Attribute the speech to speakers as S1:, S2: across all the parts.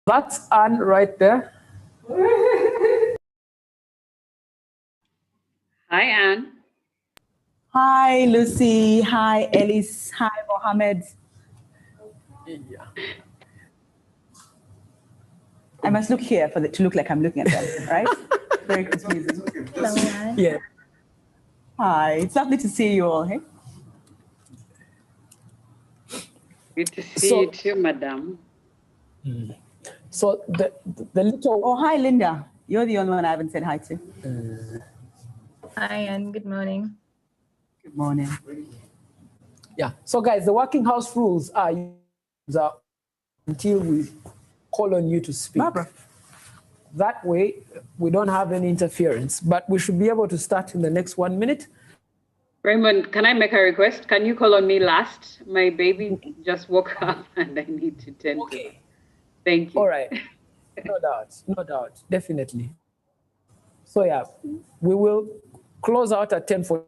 S1: That's Anne right there.
S2: Hi, Anne.
S3: Hi, Lucy. Hi, Ellis. Hi, Mohamed.
S1: Yeah.
S3: I must look here to look like I'm looking at them, right? Very confusing.
S1: Yeah.
S3: Hi, it's lovely to see you all. Hey?
S2: Good to see you too, madam.
S1: So the little...
S3: Oh, hi, Linda. You're the only one I haven't said hi to.
S4: Hi, and good morning.
S3: Good morning.
S1: Yeah. So guys, the working house rules are until we call on you to speak.
S3: Barbara.
S1: That way, we don't have any interference, but we should be able to start in the next 1 minute.
S2: Raymond, can I make a request? Can you call on me last? My baby just woke up and I need to tend to her. Thank you.
S1: All right. No doubt, definitely. So yeah, we will close out at 10:40.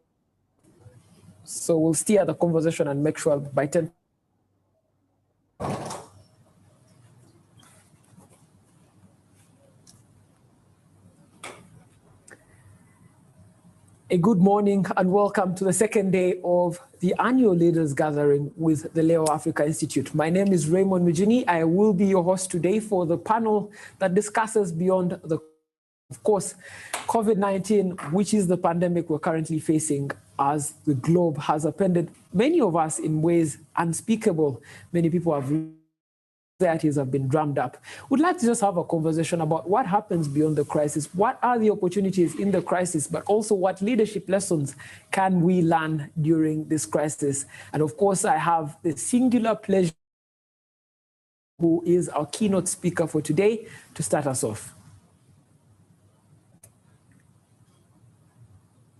S1: So we'll steer the conversation and make sure by 10. A good morning and welcome to the second day of the annual Leaders Gathering with the Leo Africa Institute. My name is Raymond Mujuni. I will be your host today for the panel that discusses beyond the, of course, COVID-19, which is the pandemic we're currently facing as the globe has upended many of us in ways unspeakable. Many people have anxieties have been drummed up. We'd like to just have a conversation about what happens beyond the crisis, what are the opportunities in the crisis, but also what leadership lessons can we learn during this crisis. And of course, I have the singular pleasure who is our keynote speaker for today to start us off.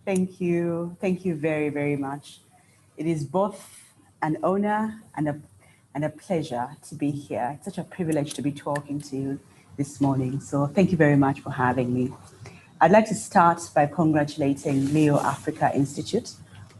S3: Thank you. Thank you very, very much. It is both an honor and a pleasure to be here. It's such a privilege to be talking to you this morning. So thank you very much for having me. I'd like to start by congratulating Leo Africa Institute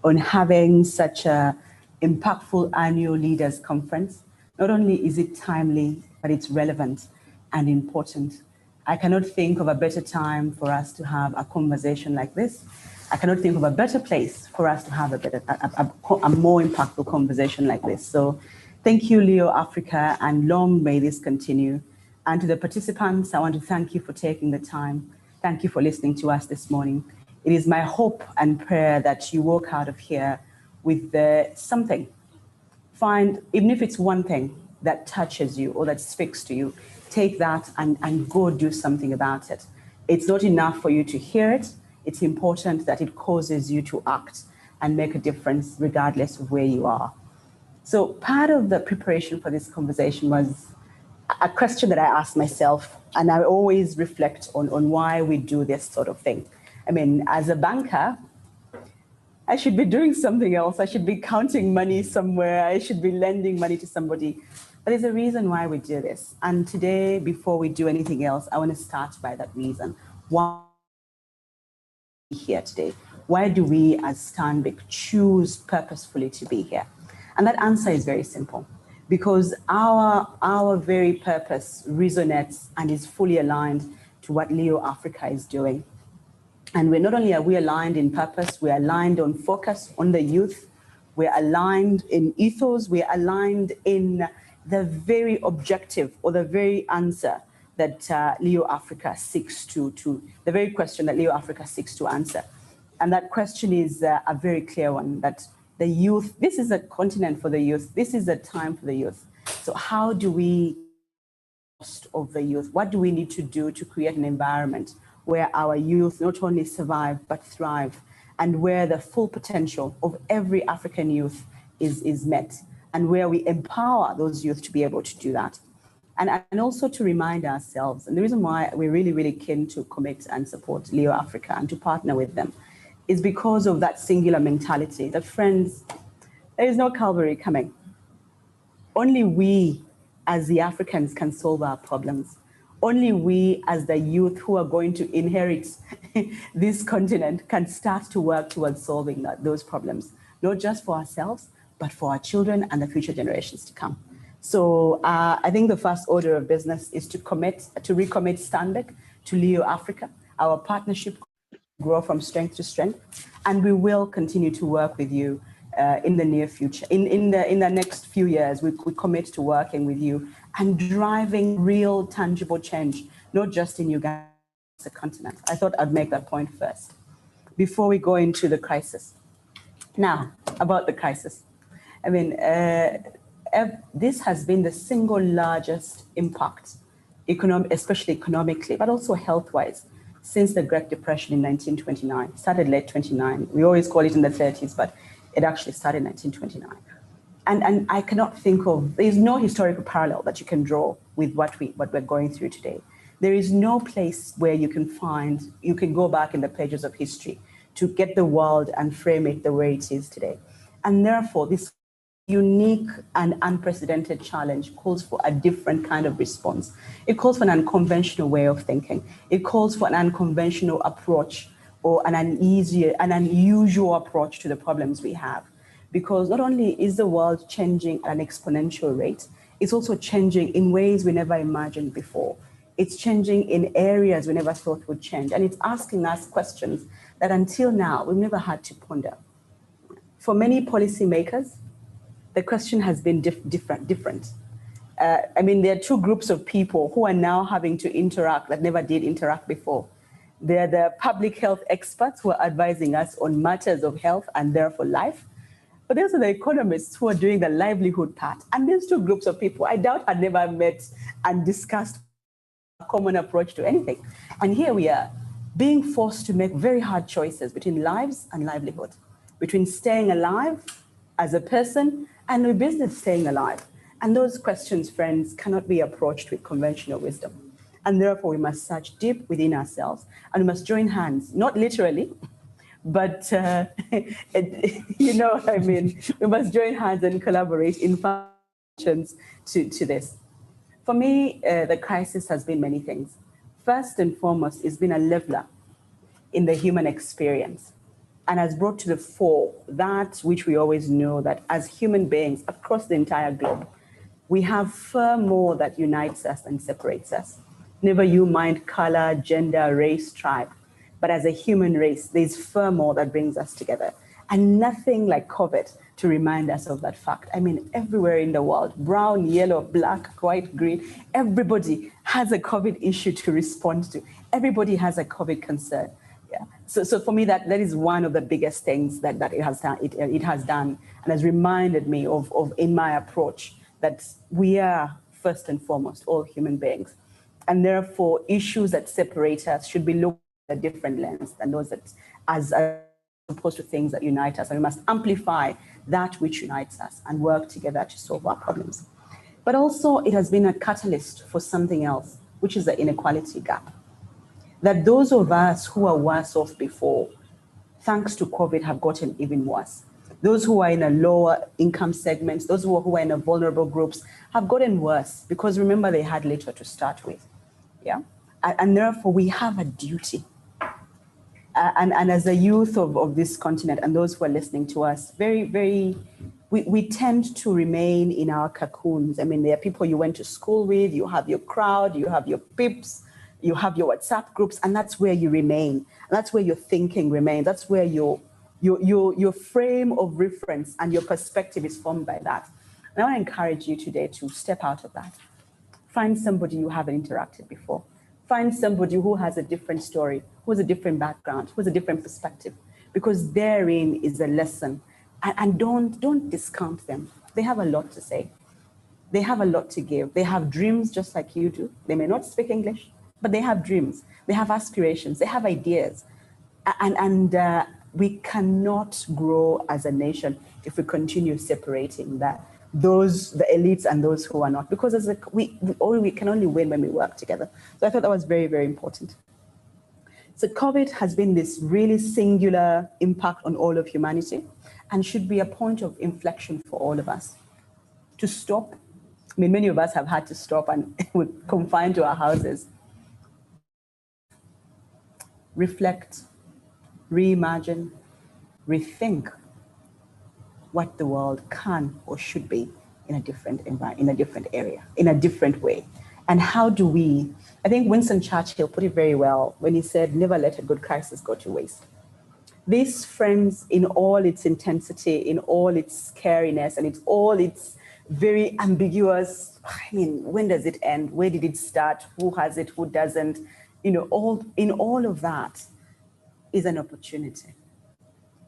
S3: on having such an impactful annual leaders conference. Not only is it timely, but it's relevant and important. I cannot think of a better time for us to have a conversation like this. I cannot think of a better place for us to have a more impactful conversation like this. So thank you, Leo Africa, and long may this continue. And to the participants, I want to thank you for taking the time. Thank you for listening to us this morning. It is my hope and prayer that you walk out of here with something. Find, even if it's one thing that touches you or that speaks to you, take that and go do something about it. It's not enough for you to hear it. It's important that it causes you to act and make a difference regardless of where you are. So part of the preparation for this conversation was a question that I asked myself, and I always reflect on why we do this sort of thing. I mean, as a banker, I should be doing something else. I should be counting money somewhere. I should be lending money to somebody. But there's a reason why we do this. And today, before we do anything else, I want to start by that reason. Why here today? Why do we as Stanbic choose purposefully to be here? And that answer is very simple, because our very purpose resonates and is fully aligned to what Leo Africa is doing. And we're not only are we aligned in purpose, we're aligned on focus on the youth, we're aligned in ethos, we're aligned in the very objective or the very answer that Leo Africa seeks to the very question that Leo Africa seeks to answer. And that question is a very clear one, that the youth, this is a continent for the youth, this is a time for the youth. So how do we of the youth? What do we need to do to create an environment where our youth not only survive, but thrive, and where the full potential of every African youth is met, and where we empower those youth to be able to do that? And also to remind ourselves, and the reason why we're really, really keen to commit and support Leo Africa and to partner with them is because of that singular mentality that, friends, there is no Calvary coming. Only we as the Africans can solve our problems. Only we as the youth who are going to inherit this continent can start to work towards solving those problems, not just for ourselves, but for our children and the future generations to come. So I think the first order of business is to recommit Stanbic to Leo Africa. Our partnership grow from strength to strength, and we will continue to work with you in the near future. In the next few years, we commit to working with you and driving real tangible change, not just in Uganda, as a continent. I thought I'd make that point first before we go into the crisis. Now, about the crisis. I mean, this has been the single largest impact, especially economically, but also health-wise, since the Great Depression in 1929. It started late 29. We always call it in the 30s, but it actually started in 1929. And I cannot think of, there's no historical parallel that you can draw with what we're going through today. There is no place where you can go back in the pages of history to get the world and frame it the way it is today. And therefore, this unique and unprecedented challenge calls for a different kind of response. It calls for an unconventional way of thinking. It calls for an unconventional approach or an unusual approach to the problems we have. Because not only is the world changing at an exponential rate, it's also changing in ways we never imagined before. It's changing in areas we never thought would change. And it's asking us questions that until now, we've never had to ponder. For many policymakers, the question has been different. I mean, there are two groups of people who are now having to interact that never did interact before. They're the public health experts who are advising us on matters of health and therefore life. But there's the economists who are doing the livelihood part. And these two groups of people, I doubt had never met and discussed a common approach to anything. And here we are, being forced to make very hard choices between lives and livelihood, between staying alive as a person and a business staying alive. And those questions, friends, cannot be approached with conventional wisdom. And therefore, we must search deep within ourselves and we must join hands, not literally, but, you know what I mean? We must join hands and collaborate in functions to this. For me, the crisis has been many things. First and foremost, it's been a leveler in the human experience and has brought to the fore that which we always know, that as human beings across the entire globe, we have far more that unites us and separates us. Never you mind color, gender, race, tribe, but as a human race, there's far more that brings us together. And nothing like COVID to remind us of that fact. I mean, everywhere in the world, brown, yellow, black, white, green, everybody has a COVID issue to respond to. Everybody has a COVID concern. Yeah. So for me, that is one of the biggest things that it has done. It has done and has reminded me of in my approach that we are first and foremost all human beings. And therefore, issues that separate us should be looked at a different lens than those that as opposed to things that unite us. And we must amplify that which unites us and work together to solve our problems. But also, it has been a catalyst for something else, which is the inequality gap. That those of us who are worse off before, thanks to COVID, have gotten even worse. Those who are in a lower income segments, those who are in the vulnerable groups have gotten worse because remember they had little to start with. Yeah, and therefore we have a duty. And as a youth of this continent and those who are listening to us, we tend to remain in our cocoons. I mean, there are people you went to school with, you have your crowd, you have your peeps, you have your WhatsApp groups, and that's where you remain. And that's where your thinking remains. That's where your frame of reference and your perspective is formed by that. And I want to encourage you today to step out of that. Find somebody you haven't interacted before. Find somebody who has a different story, who has a different background, who has a different perspective, because therein is a lesson. And don't discount them. They have a lot to say. They have a lot to give. They have dreams just like you do. They may not speak English, but they have dreams. They have aspirations. They have ideas. And we cannot grow as a nation if we continue separating the elites and those who are not, because we can only win when we work together. So I thought that was very, very important. So COVID has been this really singular impact on all of humanity and should be a point of inflection for all of us. To stop, I mean, many of us have had to stop and we're confined to our houses. Reflect, reimagine, rethink what the world can or should be in a different environment, in a different area, in a different way. And how do we, I think Winston Churchill put it very well when he said, never let a good crisis go to waste. This frames in all its intensity, in all its scariness, and it's all its very ambiguous, I mean, when does it end? Where did it start? Who has it? Who doesn't? You know, in all of that is an opportunity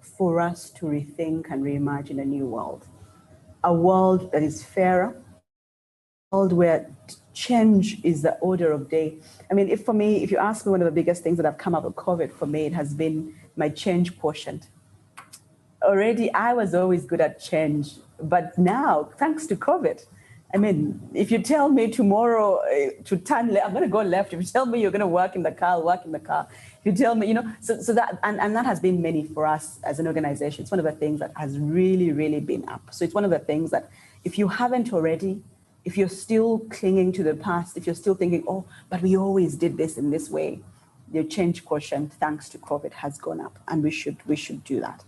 S3: for us to rethink and reimagine a new world. A world that is fairer, a world where change is the order of day. I mean, if you ask me, one of the biggest things that have come out of COVID for me, it has been my change quotient. Already, I was always good at change, but now, thanks to COVID, I mean, if you tell me tomorrow to turn left, I'm going to go left. If you tell me you're going to work in the car, I'll work in the car. If you tell me, you know, so that, and that has been many for us as an organization. It's one of the things that has really, really been up. So it's one of the things that if you haven't already, if you're still clinging to the past, if you're still thinking, oh, but we always did this in this way, your change quotient, thanks to COVID, has gone up, and we should do that.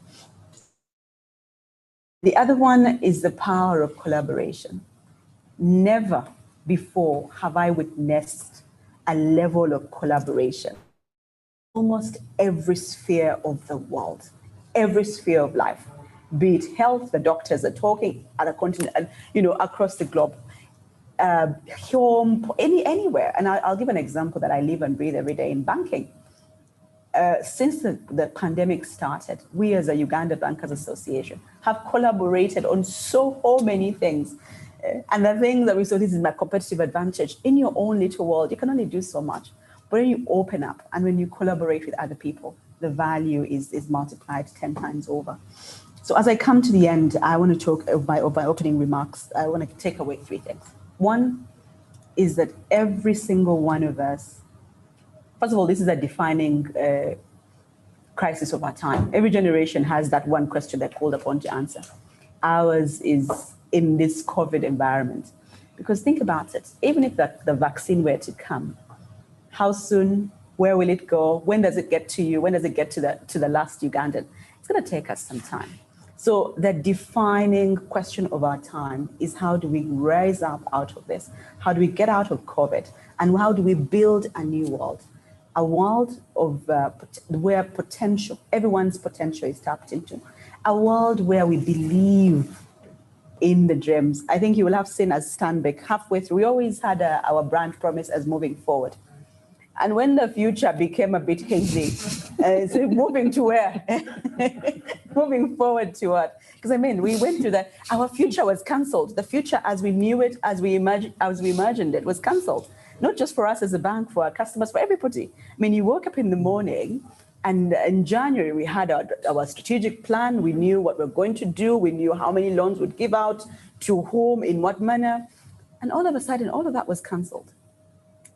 S3: The other one is the power of collaboration. Never before have I witnessed a level of collaboration. Almost every sphere of the world, every sphere of life, be it health, the doctors are talking at a continent, you know, across the globe, home, anywhere. And I'll give an example that I live and breathe every day in banking. Since the pandemic started, we as a Uganda Bankers Association have collaborated on so many things. And the thing that we saw, this is my competitive advantage. In your own little world, you can only do so much. But when you open up and when you collaborate with other people, the value is multiplied 10 times over. So as I come to the end, I want to talk of my opening remarks. I want to take away 3 things. One is that every single one of us, first of all, this is a defining crisis of our time. Every generation has that one question they're called upon to answer. Ours is in this COVID environment. Because think about it, even if the vaccine were to come, how soon, where will it go? When does it get to you? When does it get to the last Ugandan? It's going to take us some time. So the defining question of our time is, how do we rise up out of this? How do we get out of COVID? And how do we build a new world? A world of where potential, everyone's potential is tapped into. A world where we believe in the dreams. I think you will have seen as Stanbic halfway through, we always had our brand promise as moving forward. And when the future became a bit hazy, so moving to where? Moving forward to what? Because I mean, we went to that, our future was cancelled. The future as we knew it, as we imagined it, was cancelled. Not just for us as a bank, for our customers, for everybody. I mean, you woke up in the morning, and in January, we had our strategic plan. We knew what we're going to do. We knew how many loans we'd give out, to whom, in what manner. And all of a sudden, all of that was cancelled.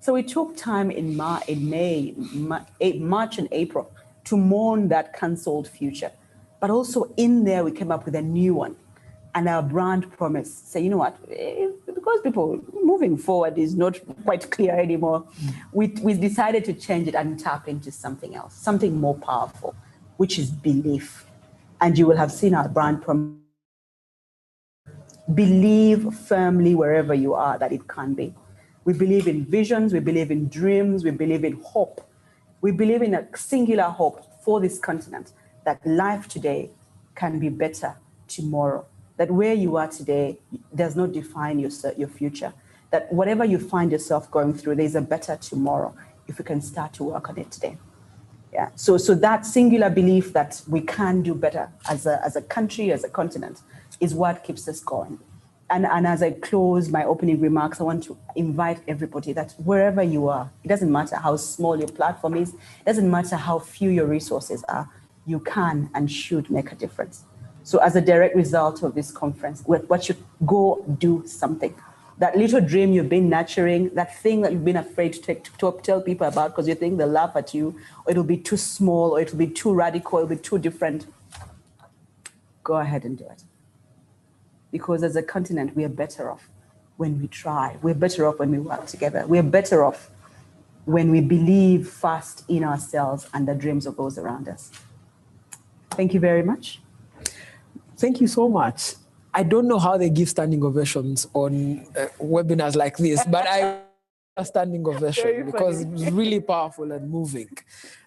S3: So we took time in March and April to mourn that cancelled future. But also in there, we came up with a new one. And our brand promise, say, you know what, because people moving forward is not quite clear anymore, we decided to change it and tap into something else, something more powerful, which is belief. And you will have seen our brand promise. Believe firmly wherever you are that it can be. We believe in visions, we believe in dreams, we believe in hope. We believe in a singular hope for this continent, that life today can be better tomorrow. That where you are today does not define your future. That whatever you find yourself going through, there's a better tomorrow if we can start to work on it today. Yeah. So that singular belief that we can do better as a country, as a continent, is what keeps us going. And as I close my opening remarks, I want to invite everybody that wherever you are, it doesn't matter how small your platform is, it doesn't matter how few your resources are, you can and should make a difference. So as a direct result of this conference, what should go do something? That little dream you've been nurturing, that thing that you've been afraid to tell people about because you think they'll laugh at you, or it'll be too small, or it'll be too radical, it'll be too different. Go ahead and do it. Because as a continent, we are better off when we try. We're better off when we work together. We're better off when we believe first in ourselves and the dreams of those around us. Thank you very much.
S1: Thank you so much. I don't know how they give standing ovations on webinars like this, but I a standing ovation because it was really powerful and moving.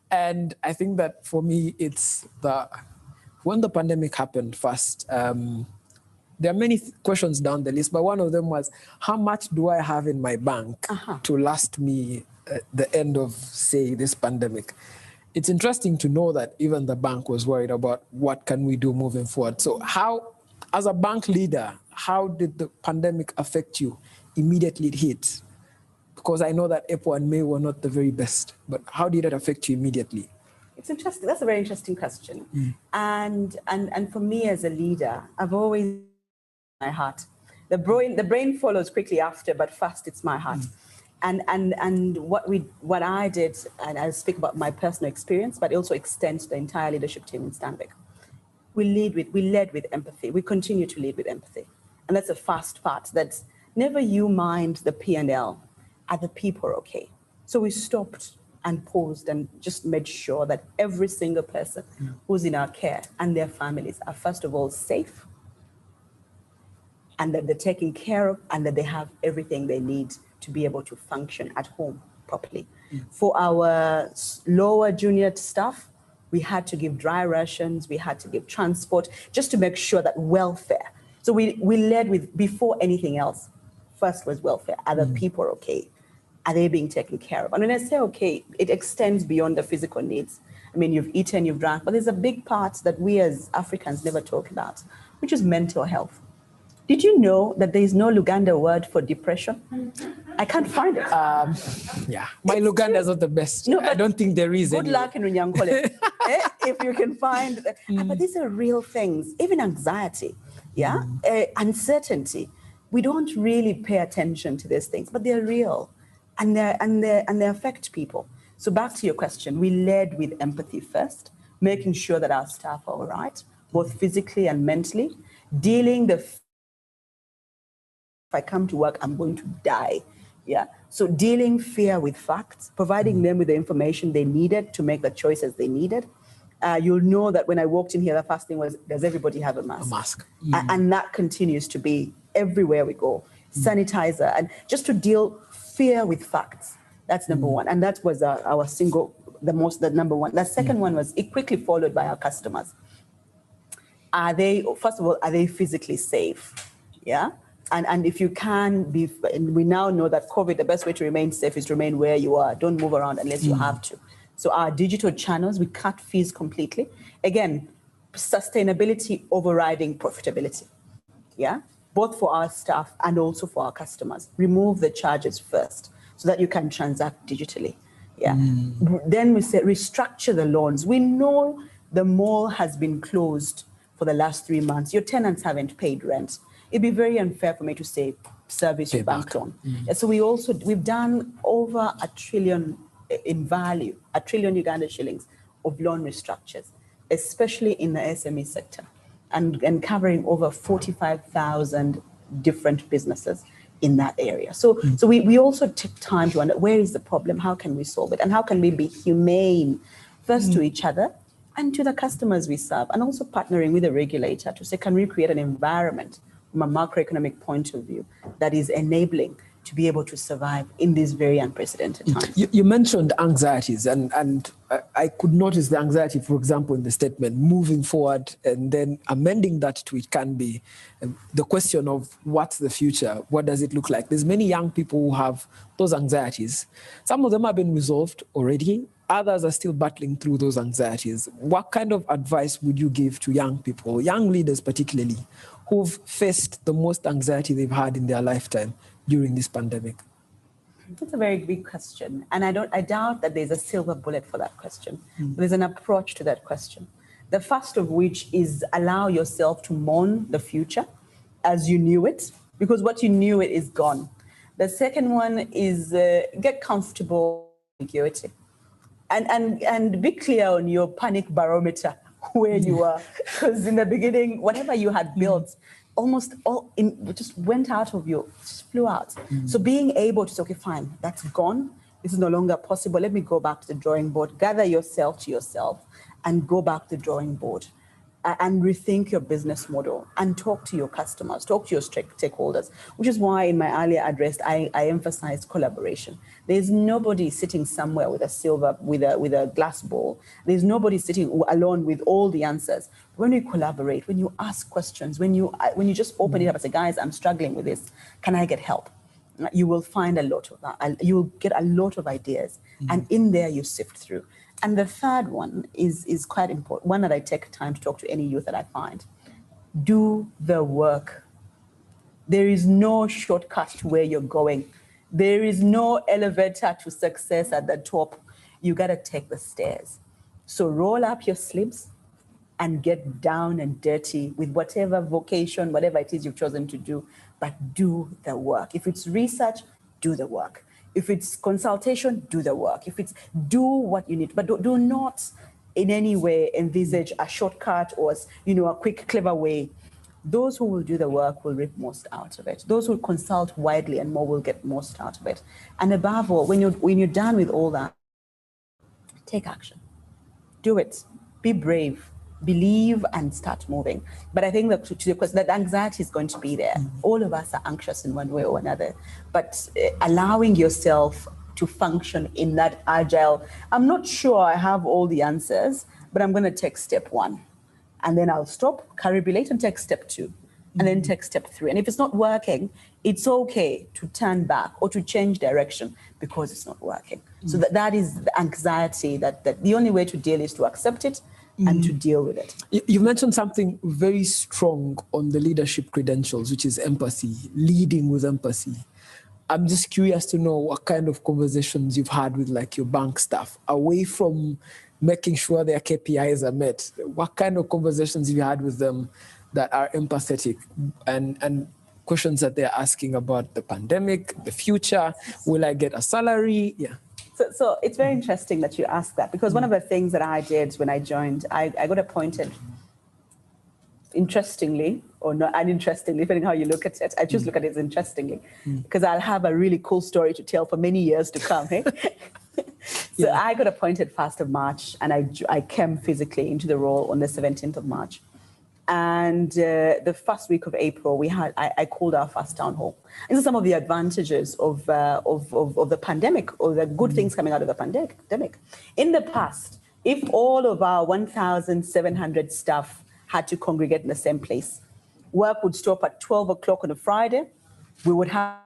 S1: And I think that for me, it's when the pandemic happened first, there are many questions down the list, but one of them was, how much do I have in my bank to last me the end of, say, this pandemic? It's interesting to know that even the bank was worried about what can we do moving forward. So how, as a bank leader, how did the pandemic affect you immediately it hit? Because I know that April and May were not the very best, but how did it affect you immediately?
S3: It's interesting. That's a very interesting question. And for me as a leader, I've always my heart. The brain follows quickly after, but first it's my heart. And what I did, and I'll speak about my personal experience, but it also extends to the entire leadership team in Stanbic. We led with empathy. We continue to lead with empathy. And that's the first part, that never you mind the P&L. Are the people okay? So we stopped and paused and just made sure that every single person who's in our care and their families are first of all safe, and that they're taken care of, and that they have everything they need to be able to function at home properly. For our lower junior staff, we had to give dry rations, we had to give transport, just to make sure that welfare. So we led with, before anything else, first was welfare. Are the people okay? Are they being taken care of? And when I say okay, it extends beyond the physical needs. I mean, you've eaten, you've drank, but there's a big part that we as Africans never talk about, which is mental health. Did you know that there is no Luganda word for depression? I can't find it.
S1: Yeah, my Luganda is not the best. No, I don't think there is.
S3: Good luck in Runyankole. If you can find, but these are real things. Even anxiety, uncertainty. We don't really pay attention to these things, but they're real, and they affect people. So back to your question, we led with empathy first, making sure that our staff are all right, both physically and mentally, dealing if I come to work, I'm going to die. Yeah. So dealing fear with facts, providing them with the information they needed to make the choices they needed. You'll know that when I walked in here, the first thing was, does everybody have a mask? A mask. And that continues to be everywhere we go. Sanitizer, and just to deal fear with facts. That's number one. And that was the number one. The second one was quickly followed by our customers. First of all, are they physically safe? Yeah. And if you can be, and we now know that COVID, the best way to remain safe is to remain where you are. Don't move around unless you have to. So our digital channels, we cut fees completely. Again, sustainability overriding profitability. Yeah, both for our staff and also for our customers. Remove the charges first so that you can transact digitally. Yeah. Then we say restructure the loans. We know the mall has been closed for the last 3 months. Your tenants haven't paid rent. It'd be very unfair for me to say service your bank loan. So we've done over $1 trillion in value, $1 trillion Uganda shillings of loan restructures, especially in the SME sector, and covering over 45,000 different businesses in that area. So we also took time to understand where is the problem, how can we solve it, and how can we be humane first to each other and to the customers we serve, and also partnering with the regulator to say, can we create an environment from a macroeconomic point of view that is enabling to be able to survive in these very unprecedented times.
S1: You mentioned anxieties, and I could notice the anxiety, for example, in the statement, moving forward, and then amending that to it can be the question of what's the future, what does it look like? There's many young people who have those anxieties. Some of them have been resolved already. Others are still battling through those anxieties. What kind of advice would you give to young people, young leaders particularly, who've faced the most anxiety they've had in their lifetime during this pandemic?
S3: That's a very big question. And I doubt that there's a silver bullet for that question. There's an approach to that question. The first of which is allow yourself to mourn the future as you knew it, because what you knew it is gone. The second one is get comfortable with ambiguity. And be clear on your panic barometer, where you are. Because in the beginning, whatever you had built, almost all just went out of you, just flew out. So being able to say, okay, fine, that's gone. This is no longer possible. Let me go back to the drawing board. Gather yourself to yourself and go back to the drawing board. and rethink your business model and talk to your customers, talk to your stakeholders, which is why in my earlier address, I emphasized collaboration. There's nobody sitting somewhere with a glass bowl. There's nobody sitting alone with all the answers. When you collaborate, when you ask questions, when you just open it up and say, guys, I'm struggling with this, can I get help? You will find a lot of that. You will get a lot of ideas, and in there you sift through. And the third one is quite important, one that I take time to talk to any youth that I find. Do the work. There is no shortcut to where you're going. There is no elevator to success at the top. You got to take the stairs. So roll up your sleeves and get down and dirty with whatever vocation, whatever it is you've chosen to do, but do the work. If it's research, do the work. If it's consultation, do the work. If it's do what you need, but do not in any way envisage a shortcut or a quick, clever way. Those who will do the work will reap most out of it. Those who consult widely and more will get most out of it. And above all, when you're done with all that, take action. Do it. Be brave. Believe and start moving. But I think that to your question, that anxiety is going to be there. All of us are anxious in one way or another. But allowing yourself to function in that agile, I'm not sure I have all the answers, but I'm going to take step 1. And then I'll stop, caribulate, and take step 2. And then take step 3. And if it's not working, it's okay to turn back or to change direction because it's not working. So that is the anxiety that the only way to deal is to accept it and to deal with it.
S1: You mentioned something very strong on the leadership credentials, which is empathy, leading with empathy. I'm just curious to know what kind of conversations you've had with your bank staff, away from making sure their KPIs are met. What kind of conversations have you had with them that are empathetic and questions that they're asking about the pandemic, the future, will I get a salary? Yeah.
S3: So it's very interesting that you ask that, because one of the things that I did when I joined, I got appointed, interestingly or not uninterestingly, depending how you look at it. I just look at it as interestingly, because I'll have a really cool story to tell for many years to come. Hey? So I got appointed 1st of March, and I came physically into the role on the 17th of March. And the first week of April, I called our first town hall. These are some of the advantages of the pandemic, or the good things coming out of the pandemic. In the past, if all of our 1,700 staff had to congregate in the same place, work would stop at 12 o'clock on a Friday. We would have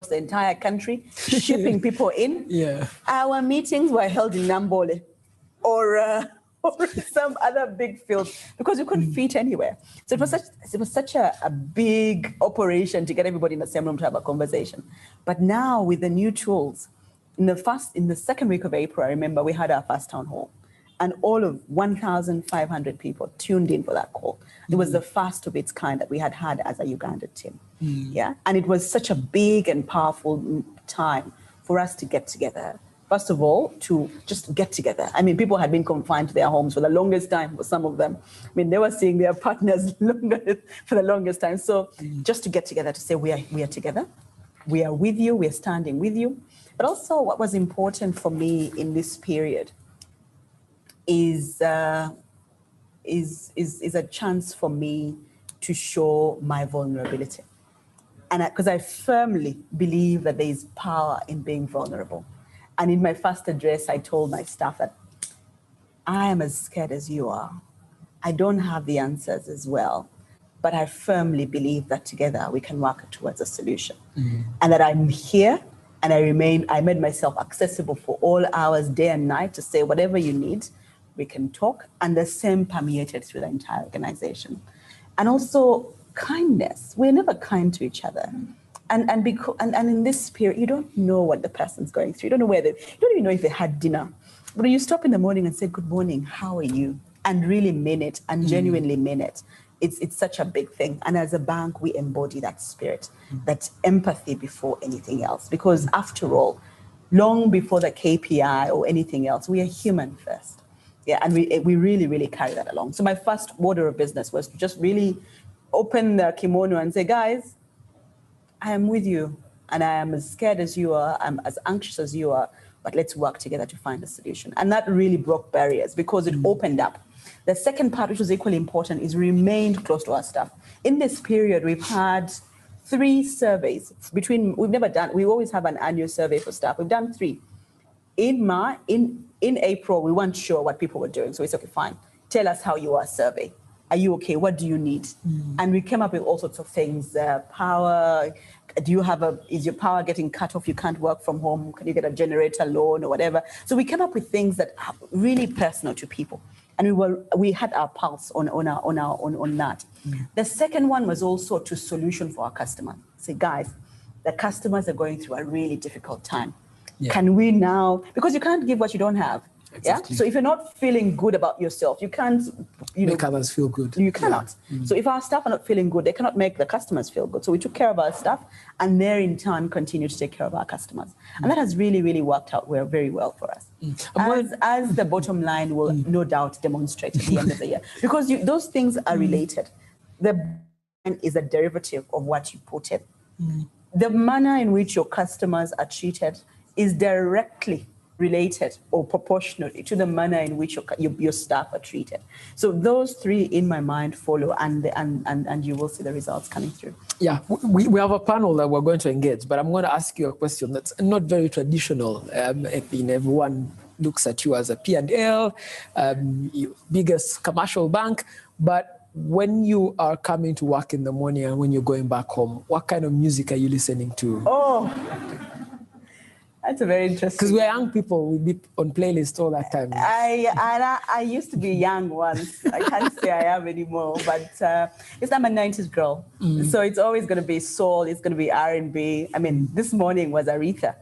S3: the entire country shipping people in.
S1: Yeah.
S3: Our meetings were held in Nambole or some other big field because we couldn't fit anywhere. So it was such a big operation to get everybody in the same room to have a conversation. But now with the new tools, in the second week of April, I remember we had our first town hall, and all of 1,500 people tuned in for that call. It was the first of its kind that we had as a Uganda team. Yeah, and it was such a big and powerful time for us to get together. First of all, to just get together. I mean, people had been confined to their homes for the longest time for some of them. I mean, they were seeing their partners for the longest time. So just to get together, to say we are together, we are with you, we are standing with you. But also what was important for me in this period is a chance for me to show my vulnerability. And because I firmly believe that there is power in being vulnerable. And in my first address, I told my staff that I am as scared as you are. I don't have the answers as well, but I firmly believe that together we can work towards a solution. And that I'm here and I made myself accessible for all hours, day and night, to say whatever you need, we can talk. And the same permeated through the entire organization. And also kindness. We're never kind to each other. And in this period, you don't know what the person's going through. You don't know you don't even know if they had dinner. But you stop in the morning and say, good morning, how are you? And really mean it and genuinely mean it. It's such a big thing. And as a bank, we embody that spirit, that empathy before anything else. Because after all, long before the KPI or anything else, we are human first. Yeah, and we really, really carry that along. So my first order of business was to just really open the kimono and say, guys, I am with you, and I am as scared as you are, I'm as anxious as you are, but let's work together to find a solution. And that really broke barriers because it opened up The second part, which was equally important, is remained close to our staff. In this period, we've had 3 surveys we always have an annual survey for staff. We've done 3. In April, we weren't sure what people were doing. So we said, okay, fine. Tell us how you are, survey. Are you okay? What do you need? And we came up with all sorts of things. Power, is your power getting cut off? You can't work from home. Can you get a generator loan or whatever? So we came up with things that are really personal to people. And we had our pulse on that. The second one was also to solution for our customers. Say, guys, the customers are going through a really difficult time. Yeah. Can we now, because you can't give what you don't have. Exactly. Yeah. So if you're not feeling good about yourself, you can't,
S1: make others feel good.
S3: You cannot. Yeah. So if our staff are not feeling good, they cannot make the customers feel good. So we took care of our staff, and they in turn continue to take care of our customers. And that has really, really worked out very well for us. As the bottom line will no doubt demonstrate at the end of the year, because those things are related. The brand is a derivative of what you put in. The manner in which your customers are treated is directly related or proportionally to the manner in which your staff are treated. So those 3 in my mind follow, and you will see the results coming through.
S1: Yeah, we have a panel that we're going to engage, but I'm going to ask you a question that's not very traditional. Everyone looks at you as a P&L, biggest commercial bank, but when you are coming to work in the morning and when you're going back home, what kind of music are you listening to?
S3: That's a very interesting.
S1: Because we're young people, we be on playlists all that time.
S3: I used to be young once. I can't say I am anymore, but I'm a 90s girl. So it's always going to be soul, it's going to be R&B. I mean, this morning was Aretha.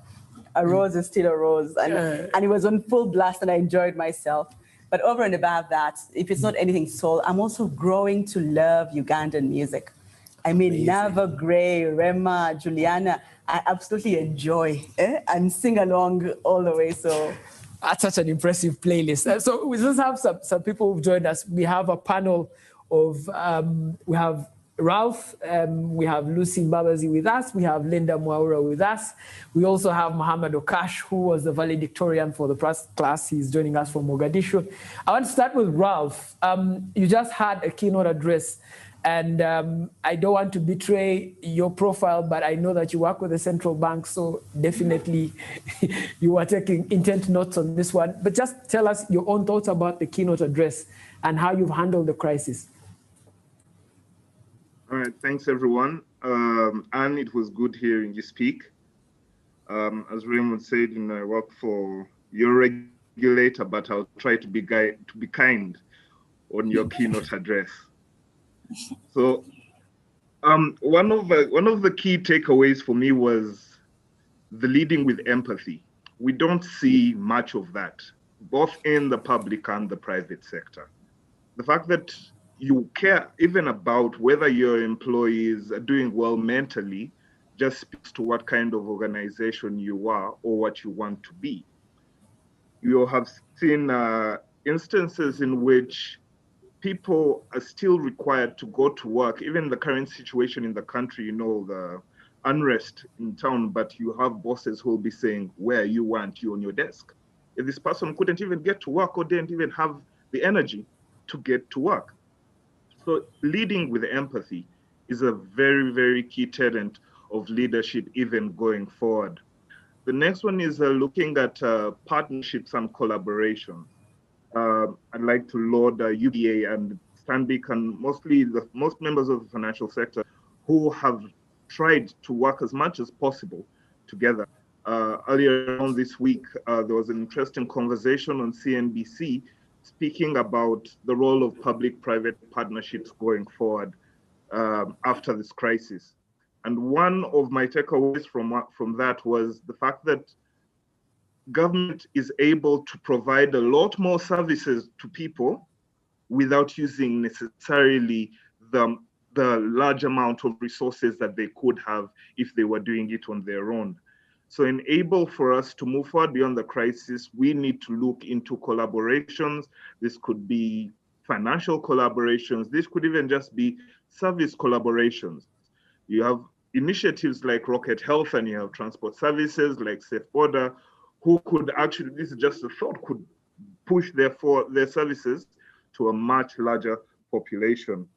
S3: A rose is still a rose. And it was on full blast and I enjoyed myself. But over and above that, if it's not anything soul, I'm also growing to love Ugandan music. I mean, Nava Gray, Rema, Juliana, I absolutely enjoy and sing along all the way. So
S1: that's such an impressive playlist. So we just have some people who've joined us. We have a panel of, we have Ralph, we have Lucy Mbabazi with us, we have Linda Mwaura with us. We also have Mohamed Okash, who was the valedictorian for the class. He's joining us from Mogadishu. I want to start with Ralph. You just had a keynote address. And I don't want to betray your profile, but I know that you work with the central bank, so definitely you are taking intent notes on this one. But just tell us your own thoughts about the keynote address and how you've handled the crisis.
S5: All right, thanks everyone. And it was good hearing you speak. As Raymond said, I work for your regulator, but I'll try to be kind on your keynote address. So one of the key takeaways for me was the leading with empathy. We don't see much of that, both in the public and the private sector. The fact that you care even about whether your employees are doing well mentally just speaks to what kind of organization you are or what you want to be. You have seen instances in which people are still required to go to work, even the current situation in the country, the unrest in town, but you have bosses who will be saying, where you want you on your desk. If this person couldn't even get to work or didn't even have the energy to get to work. So leading with empathy is a very, very key tenet of leadership, even going forward. The next one is looking at partnerships and collaboration. I'd like to laud UBA and Stanbic and most members of the financial sector who have tried to work as much as possible together. Earlier on this week, there was an interesting conversation on CNBC speaking about the role of public-private partnerships going forward after this crisis. And one of my takeaways from that was the fact that government is able to provide a lot more services to people without using necessarily the large amount of resources that they could have if they were doing it on their own. So enable for us to move forward beyond the crisis, we need to look into collaborations. This could be financial collaborations. This could even just be service collaborations. You have initiatives like Rocket Health and you have transport services like Safe Border, who could actually, this is just a thought, could push their services to a much larger population.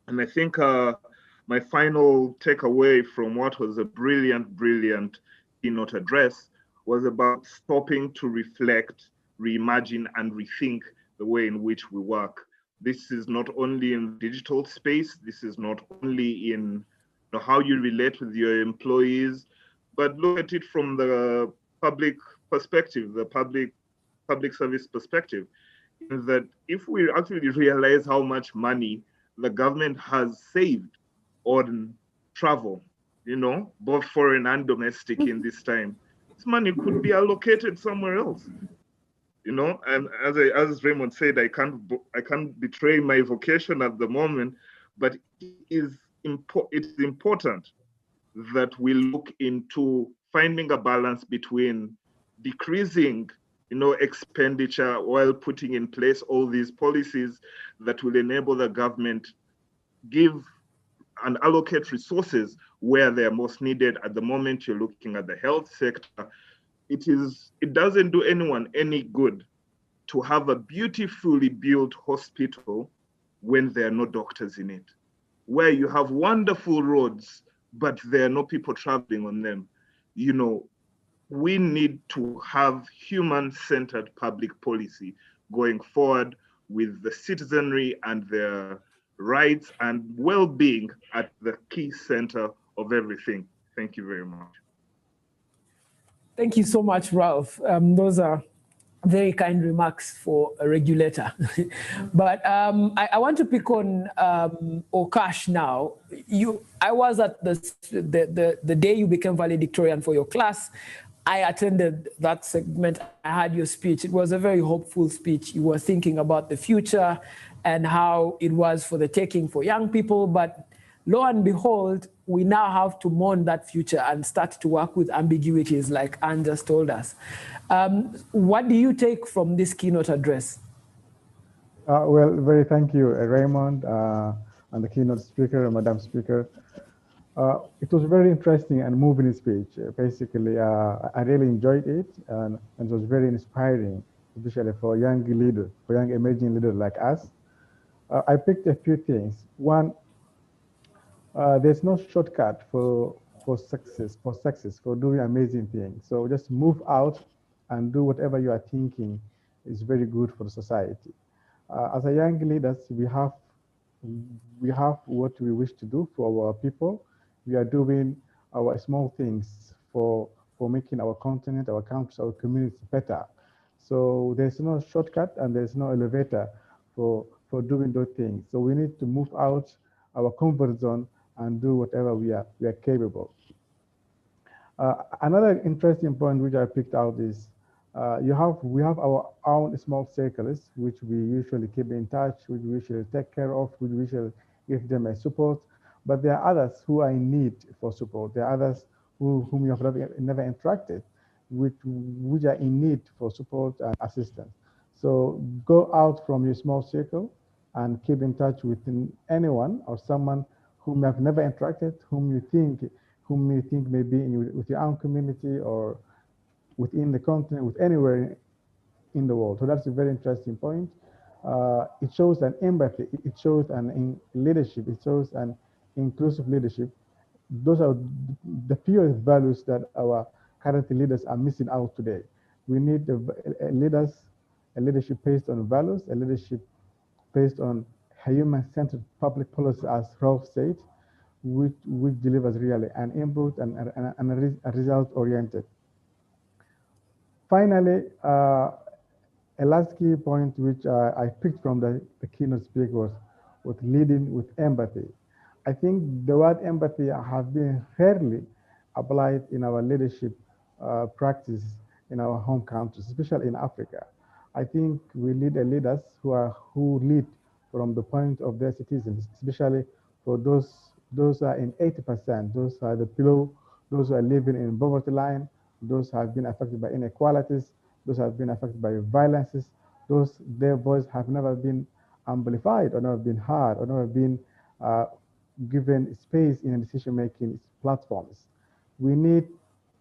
S5: And I think my final takeaway from what was a brilliant keynote address was about stopping to reflect, reimagine, and rethink the way in which we work. This is not only in digital space, this is not only in how you relate with your employees, but look at it from the public perspective, the public service perspective, is that if we actually realize how much money the government has saved on travel, both foreign and domestic in this time, this money could be allocated somewhere else. And as Raymond said, I can't betray my vocation at the moment, but it is important that we look into finding a balance between decreasing expenditure while putting in place all these policies that will enable the government give and allocate resources where they're most needed. At the moment, you're looking at the health sector. It doesn't do anyone any good to have a beautifully built hospital when there are no doctors in it, where you have wonderful roads, but there are no people traveling on them. We need to have human-centered public policy going forward with the citizenry and their rights and well-being at the key center of everything. Thank you very much.
S1: Thank you so much, Ralph. Those are very kind remarks for a regulator. But I want to pick on Okash now. I was at the day you became valedictorian for your class. I attended that segment. I had your speech. It was a very hopeful speech. You were thinking about the future and how it was for the taking for young people. But lo and behold, we now have to mourn that future and start to work with ambiguities like Anne just told us. What do you take from this keynote address?
S6: Well, very thank you, Raymond, and the keynote speaker, Madam Speaker. It was very interesting and moving speech. Basically, I really enjoyed it, and it was very inspiring, especially for young leaders, for young emerging leaders like us. I picked a few things. One, there's no shortcut for success, for doing amazing things. So just move out and do whatever you are thinking is very good for the society. As a young leaders, we have what we wish to do for our people. We are doing our small things for making our continent, our countries, our communities better. So there's no shortcut and there's no elevator for doing those things. So we need to move out our comfort zone and do whatever we are capable. Another interesting point which I picked out is we have our own small circles which we usually keep in touch, which we usually take care of, which we usually give them a support. But there are others who are in need for support. There are others whom you have never interacted with, which are in need for support and assistance. So go out from your small circle and keep in touch with anyone or someone whom you have never interacted, whom you think may be with your own community or within the continent, with anywhere in the world. So that's a very interesting point. It shows an empathy. It shows an leadership. It shows an inclusive leadership. Those are the pure values that our current leaders are missing out today. We need a leadership based on values, a leadership based on human-centered public policy, as Ralph said, which delivers really an input and a result-oriented. Finally, a last key point which I picked from the keynote speaker was leading with empathy. I think the word empathy has been rarely applied in our leadership practice in our home countries, especially in Africa. I think we need leaders who lead from the point of their citizens, especially for those who are in 80%, those who are below, those who are living in poverty line, those who have been affected by inequalities, those who have been affected by violences, their voice have never been amplified or never been heard or never been given space in decision-making platforms. We need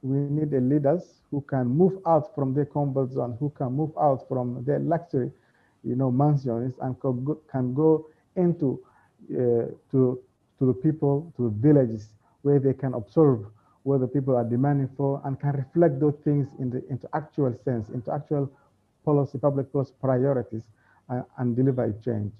S6: leaders who can move out from their comfort zone, who can move out from their luxury mansions and can go into to the people, to the villages, where they can observe what the people are demanding for and can reflect those things into actual sense, into actual policy, public policy priorities, and deliver a change.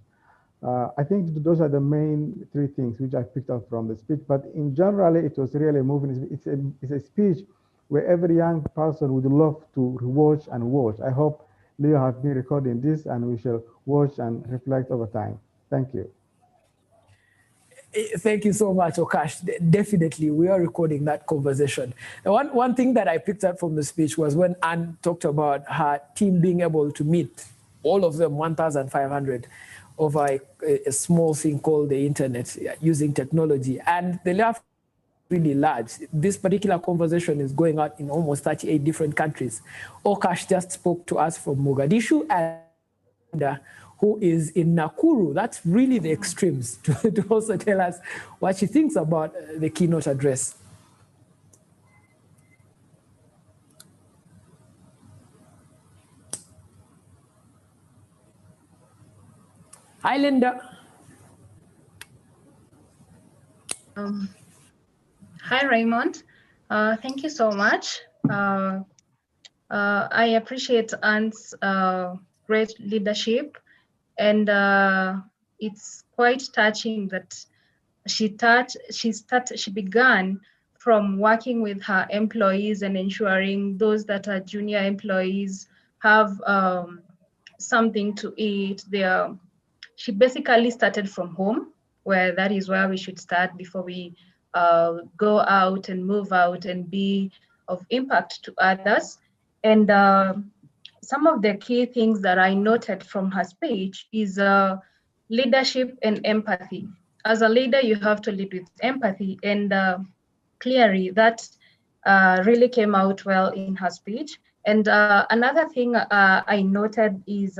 S6: I think those are the main three things which I picked up from the speech, but in general, it was really moving. It's a speech where every young person would love to watch and watch. I hope Leo has been recording this and we shall watch and reflect over time. Thank you.
S1: Thank you so much, Okash. Definitely, we are recording that conversation. One thing that I picked up from the speech was when Anne talked about her team being able to meet all of them, 1,500, over a small thing called the internet, using technology. And the layoff is really large. This particular conversation is going on in almost 38 different countries. Okash just spoke to us from Mogadishu, and who is in Nakuru. That's really the extremes, to also tell us what she thinks about the keynote address. Hi, Linda.
S4: Hi, Raymond. Thank you so much. I appreciate Anne's great leadership, and it's quite touching that she began from working with her employees and ensuring those that are junior employees have something to eat. She basically started from home, where that is where we should start before we go out and move out and be of impact to others. And some of the key things that I noted from her speech is leadership and empathy. As a leader, you have to lead with empathy, and clearly that really came out well in her speech. And another thing I noted is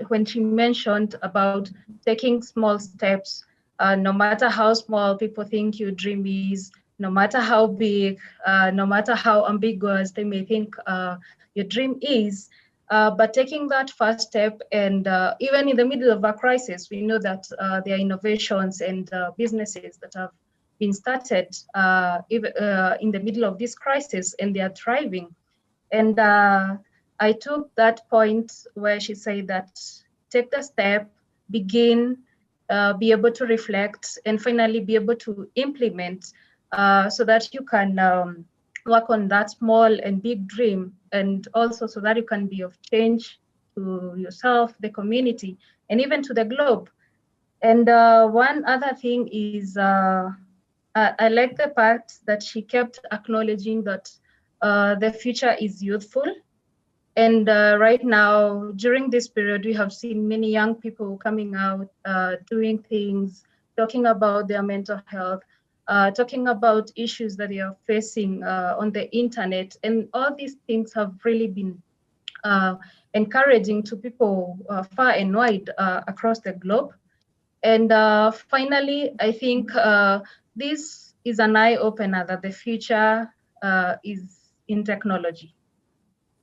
S4: when she mentioned about taking small steps, no matter how small people think your dream is, no matter how big, no matter how ambiguous they may think your dream is, but taking that first step, and even in the middle of a crisis, we know that there are innovations and businesses that have been started in the middle of this crisis, and they are thriving. And I took that point where she said that take the step, begin, be able to reflect, and finally be able to implement so that you can work on that small and big dream, and also so that you can be of change to yourself, the community, and even to the globe. And one other thing is I like the part that she kept acknowledging that the future is youthful. And right now, during this period, we have seen many young people coming out, doing things, talking about their mental health, talking about issues that they are facing on the internet. And all these things have really been encouraging to people far and wide across the globe. And finally, I think this is an eye-opener that the future is in technology.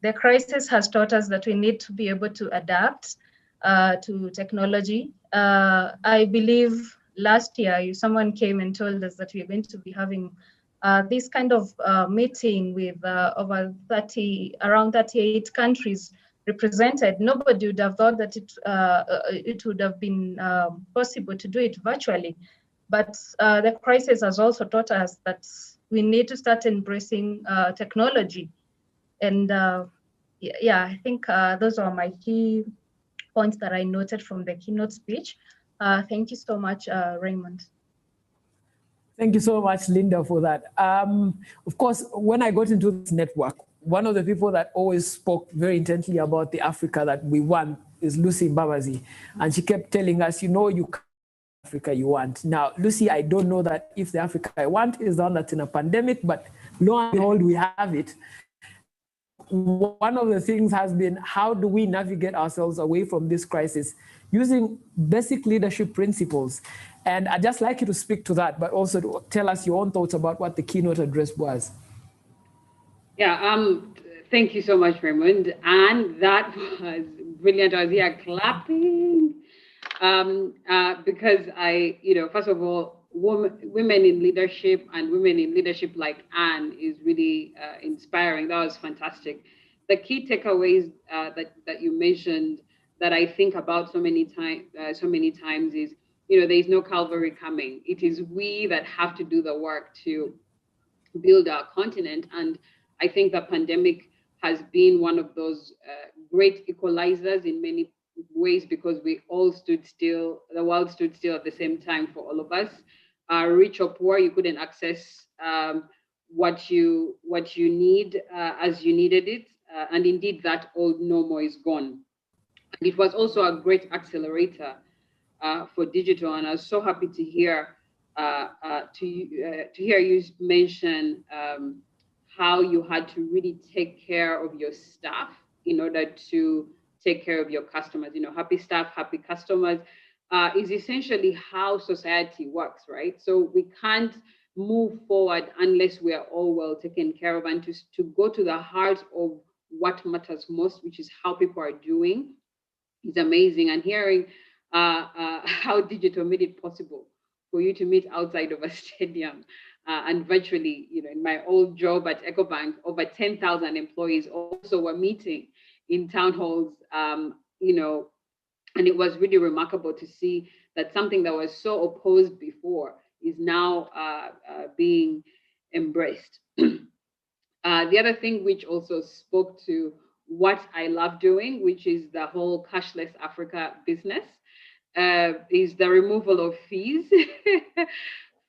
S4: The crisis has taught us that we need to be able to adapt to technology. I believe last year, someone came and told us that we're going to be having this kind of meeting with over around 38 countries represented. Nobody would have thought that it would have been possible to do it virtually. But the crisis has also taught us that we need to start embracing technology. And yeah, I think those are my key points that I noted from the keynote speech. Thank you so much, Raymond.
S1: Thank you so much, Linda, for that. Of course, when I got into this network, one of the people that always spoke very intently about the Africa that we want is Lucy Mbabazi. And she kept telling us, you know, you can't Africa you want. Now, Lucy, I don't know that if the Africa I want is the one that's in a pandemic, but lo and behold, we have it. One of the things has been, how do we navigate ourselves away from this crisis using basic leadership principles? And I'd just like you to speak to that, but also to tell us your own thoughts about what the keynote address was.
S2: Yeah, thank you so much, Raymond. And that was brilliant. I was here clapping because first of all, women in leadership and women in leadership like Anne is really inspiring. That was fantastic. The key takeaways that you mentioned that I think about so many times is, there is no cavalry coming. It is we that have to do the work to build our continent. And I think the pandemic has been one of those great equalizers in many ways, because we all stood still, the world stood still at the same time for all of us. Rich or poor, you couldn't access what you need as you needed it. And indeed, that old normal is gone. And it was also a great accelerator for digital. And I was so happy to hear you mention how you had to really take care of your staff in order to take care of your customers. Happy staff, happy customers is essentially how society works, right? So we can't move forward unless we are all well taken care of, and to go to the heart of what matters most, which is how people are doing, is amazing. And hearing how digital made it possible for you to meet outside of a stadium and virtually, in my old job at EcoBank, over 10,000 employees also were meeting in town halls, and it was really remarkable to see that something that was so opposed before is now being embraced. The other thing which also spoke to what I love doing, which is the whole cashless Africa business, is the removal of fees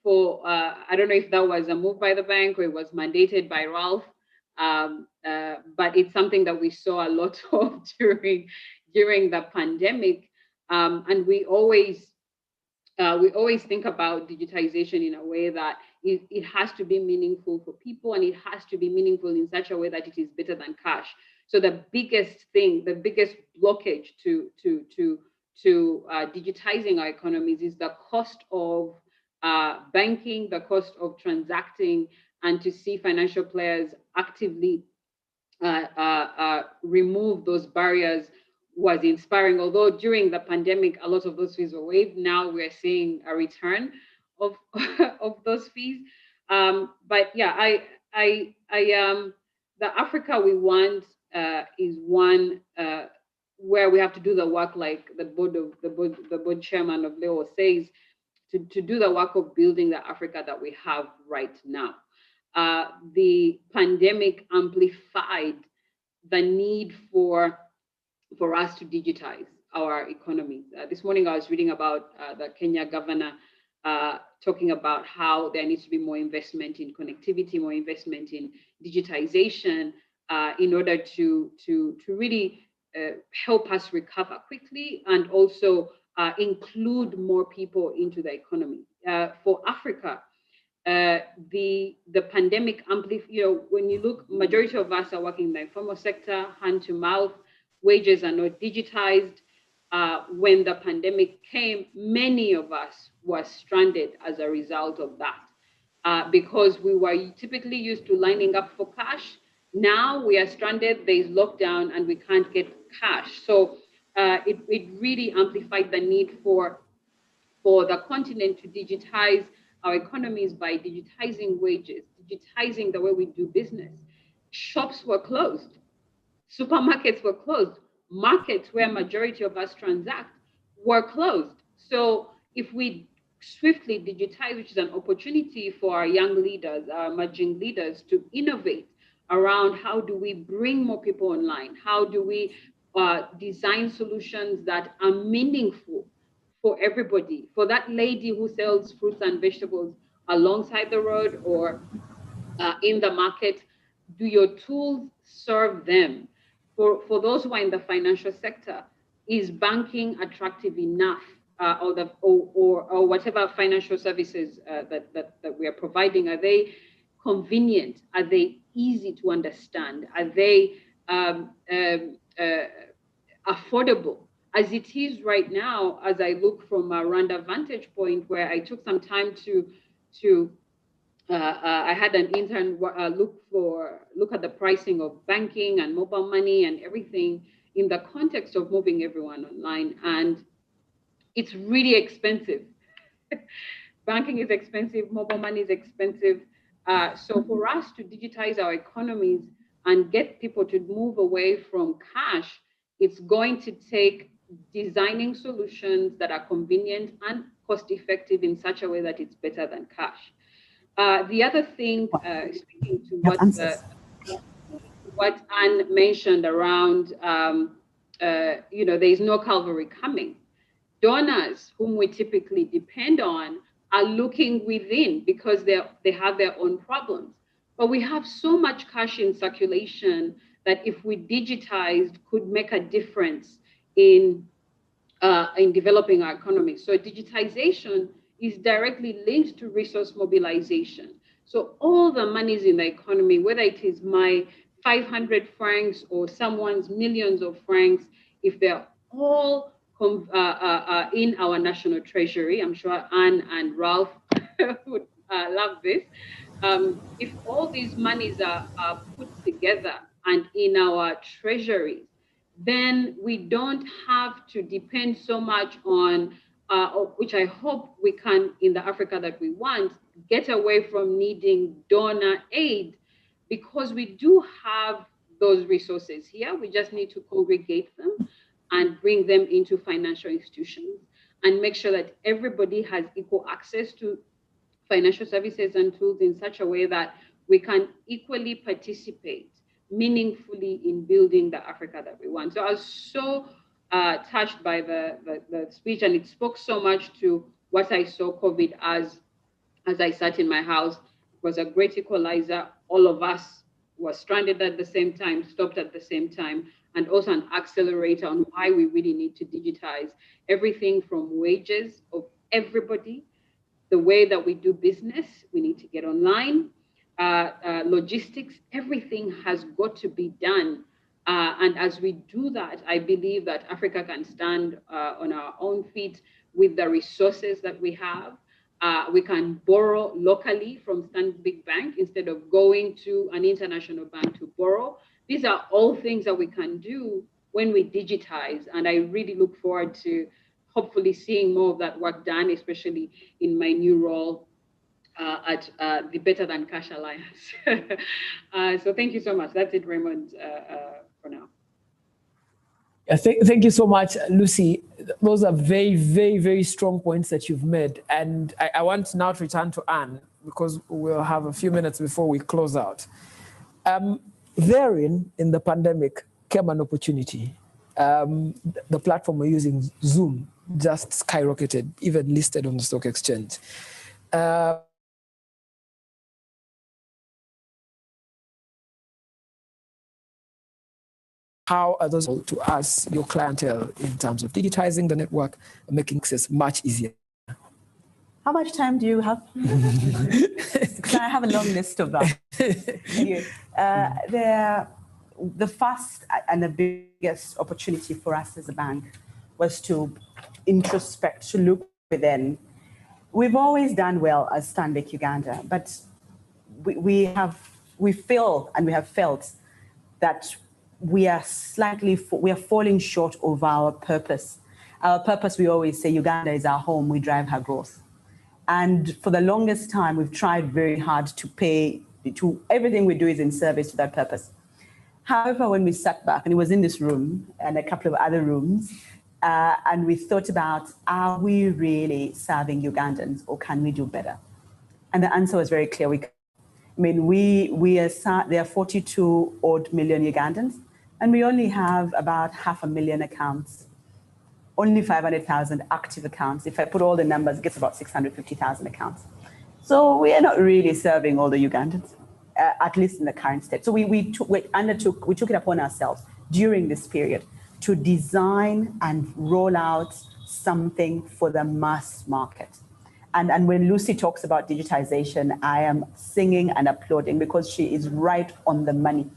S2: for, I don't know if that was a move by the bank or it was mandated by Ralph, but it's something that we saw a lot of during the pandemic. And we always think about digitization in a way that it has to be meaningful for people, and it has to be meaningful in such a way that it is better than cash. So the biggest blockage to digitizing our economies is the cost of banking, the cost of transacting, and to see financial players actively remove those barriers was inspiring. Although during the pandemic, a lot of those fees were waived. Now we're seeing a return of of those fees. But yeah, the Africa we want is one where we have to do the work, like the board chairman of Leo says, to do the work of building the Africa that we have right now. The pandemic amplified the need for us to digitize our economies. This morning I was reading about the Kenya governor talking about how there needs to be more investment in connectivity, more investment in digitization in order to really help us recover quickly, and also include more people into the economy. For Africa, the pandemic amplified, when you look, majority of us are working in the informal sector, hand to mouth, wages are not digitized. When the pandemic came, many of us were stranded as a result of that, because we were typically used to lining up for cash. Now we are stranded, there's lockdown, and we can't get cash. So it really amplified the need for the continent to digitize our economies by digitizing wages, digitizing the way we do business. Shops were closed, supermarkets were closed, markets where majority of us transact were closed. So if we swiftly digitize, which is an opportunity for our young leaders, our emerging leaders, to innovate around how do we bring more people online, how do we design solutions that are meaningful for everybody, for that lady who sells fruits and vegetables alongside the road or in the market. Do your tools serve them? For those who are in the financial sector, is banking attractive enough, or whatever financial services that we are providing? Are they convenient? Are they easy to understand? Are they affordable? As it is right now, as I look from a Rwanda vantage point, where I took some time to I had an intern look at the pricing of banking and mobile money and everything in the context of moving everyone online. And it's really expensive. Banking is expensive, mobile money is expensive. So for us to digitize our economies and get people to move away from cash, it's going to take designing solutions that are convenient and cost effective in such a way that it's better than cash. The other thing, speaking to what Anne mentioned around, there is no cavalry coming. Donors whom we typically depend on are looking within because they have their own problems. But we have so much cash in circulation that if we digitized could make a difference in developing our economy. So digitization is directly linked to resource mobilization. So all the monies in the economy, whether it is my 500 francs or someone's millions of francs, if they're all in our national treasury, I'm sure Anne and Ralph would love this. If all these monies are put together and in our treasuries, then we don't have to depend so much on, which I hope we can in the Africa that we want, get away from needing donor aid, because we do have those resources here. We just need to congregate them and bring them into financial institutions and make sure that everybody has equal access to financial services and tools in such a way that we can equally participate meaningfully in building the Africa that we want. So I was so touched by the speech, and it spoke so much to what I saw COVID as I sat in my house. It was a great equalizer. All of us were stranded at the same time, stopped at the same time, and also an accelerator on why we really need to digitize everything from wages of everybody, the way that we do business, we need to get online, logistics, everything has got to be done. And as we do that, I believe that Africa can stand on our own feet with the resources that we have. We can borrow locally from Stanbic Bank instead of going to an international bank to borrow. These are all things that we can do when we digitize. And I really look forward to hopefully seeing more of that work done, especially in my new role at the Better Than Cash Alliance. So thank you so much. That's it, Raymond, for now.
S1: Yeah, thank you so much, Lucy. Those are very, very, very strong points that you've made. And I want now to return to Anne, because we'll have a few minutes before we close out. Therein, in the pandemic, came an opportunity. The platform we're using, Zoom, just skyrocketed, even listed on the stock exchange. How are those to us, your clientele, in terms of digitizing the network and making access much easier?
S3: How much time do you have? Because I have a long list of that. Anyway, the first and the biggest opportunity for us as a bank was to introspect, to look within. We've always done well as Stanbic Uganda, but we have felt that we are falling short of our purpose. Our purpose, we always say, Uganda is our home, we drive her growth. And for the longest time, we've tried very hard to everything we do is in service to that purpose. However, when we sat back, and it was in this room and a couple of other rooms, and we thought about, are we really serving Ugandans, or can we do better? And the answer was very clear. There are 42 odd million Ugandans, and we only have about 500,000 accounts, only 500,000 active accounts. If I put all the numbers, it gets about 650,000 accounts. So we are not really serving all the Ugandans, at least in the current state. So we took it upon ourselves during this period to design and roll out something for the mass market. And when Lucy talks about digitization, I am singing and applauding, because she is right on the money.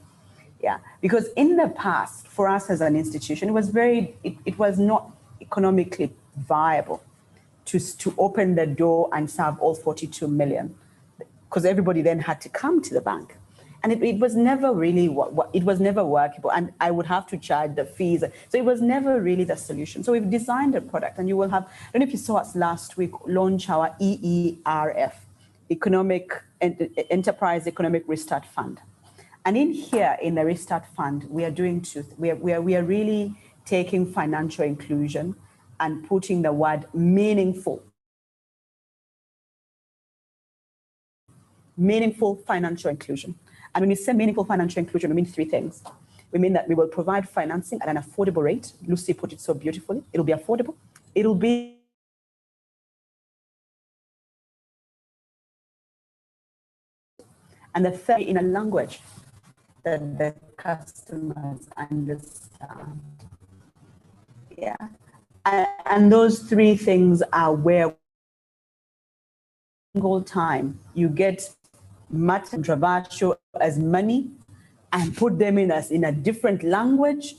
S3: Yeah, because in the past, for us as an institution, it was not economically viable to open the door and serve all 42 million, because everybody then had to come to the bank. And it was never really it was never workable, and I would have to charge the fees. So it was never really the solution. So we've designed a product, and you will have, I don't know if you saw us last week launch our EERF, Enterprise Economic Restart Fund. And in here, in the Restart Fund, we are doing we are really taking financial inclusion and putting the word meaningful financial inclusion. And when we say meaningful financial inclusion, we mean three things. We mean that we will provide financing at an affordable rate. Lucy put it so beautifully. It'll be affordable. It'll be and the third, in a language that the customers understand. Yeah. And those three things are where single time you get much controversial as money and put them in a different language,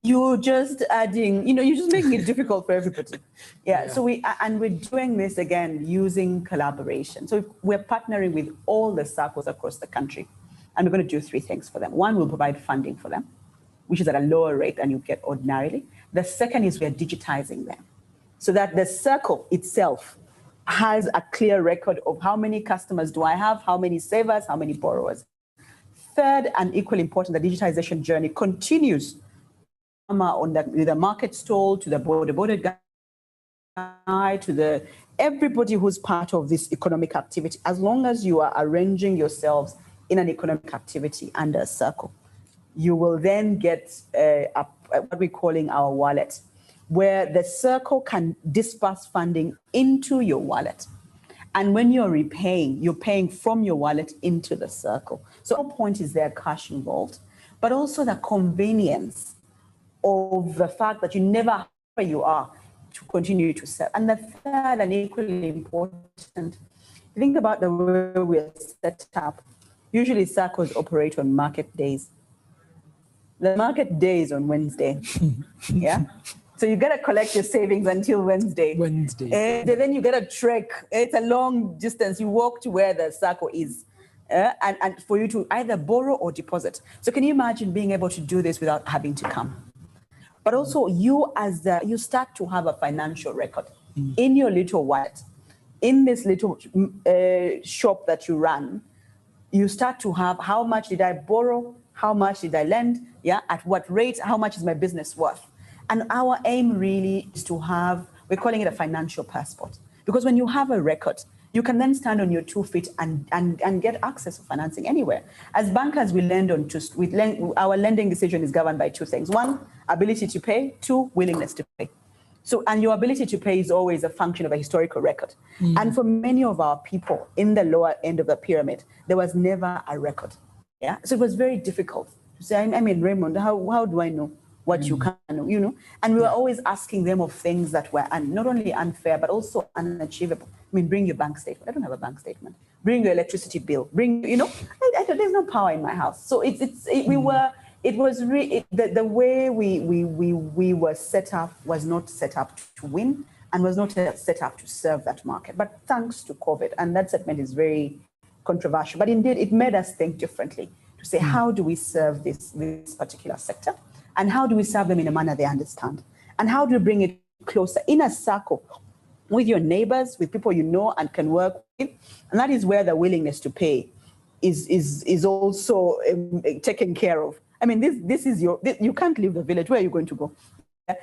S3: you're just adding, you're just making it difficult for everybody. Yeah. So we're doing this again using collaboration. So we're partnering with all the circles across the country, and we're going to do three things for them. One, we'll provide funding for them, which is at a lower rate than you get ordinarily. The second is we're digitizing them so that the circle itself has a clear record of how many customers do I have, how many savers, how many borrowers. Third, and equally important, the digitization journey continues on the market stall, to the border guy, to everybody who's part of this economic activity. As long as you are arranging yourselves in an economic activity under a circle, you will then get what we're calling our wallet, where the circle can disperse funding into your wallet. And when you're repaying, you're paying from your wallet into the circle. So the point is there cash involved, but also the convenience of the fact that you never where you are to continue to serve. And the third and equally important, think about the way we're set up. Usually circles operate on market days. The market day is on Wednesday. Yeah. So you got to collect your savings until Wednesday. And then you got to trek. It's a long distance. You walk to where the circle is. And for you to either borrow or deposit. So can you imagine being able to do this without having to come? But also you start to have a financial record in your little wallet, in this little shop that you run. You start to have, how much did I borrow? How much did I lend? Yeah, at what rate? How much is my business worth? And our aim really is to have, we're calling it a financial passport. Because when you have a record, you can then stand on your 2 feet and get access to financing anywhere. As bankers, our lending decision is governed by two things. One, ability to pay. Two, willingness to pay. So, and your ability to pay is always a function of a historical record. And for many of our people in the lower end of the pyramid, there was never a record. Yeah. So it was very difficult to say, I mean, Raymond, how do I know what you can know, And we were always asking them of things that were not only unfair, but also unachievable. I mean, bring your bank statement. I don't have a bank statement. Bring your electricity bill. Bring, there's no power in my house. So the way we were set up was not set up to win and was not set up to serve that market. But thanks to COVID, and that segment is very controversial, but indeed it made us think differently to say, how do we serve this particular sector? And how do we serve them in a manner they understand? And how do we bring it closer in a circle with your neighbors, with people you know and can work with? And that is where the willingness to pay is also taken care of. I mean, you can't leave the village. Where are you going to go?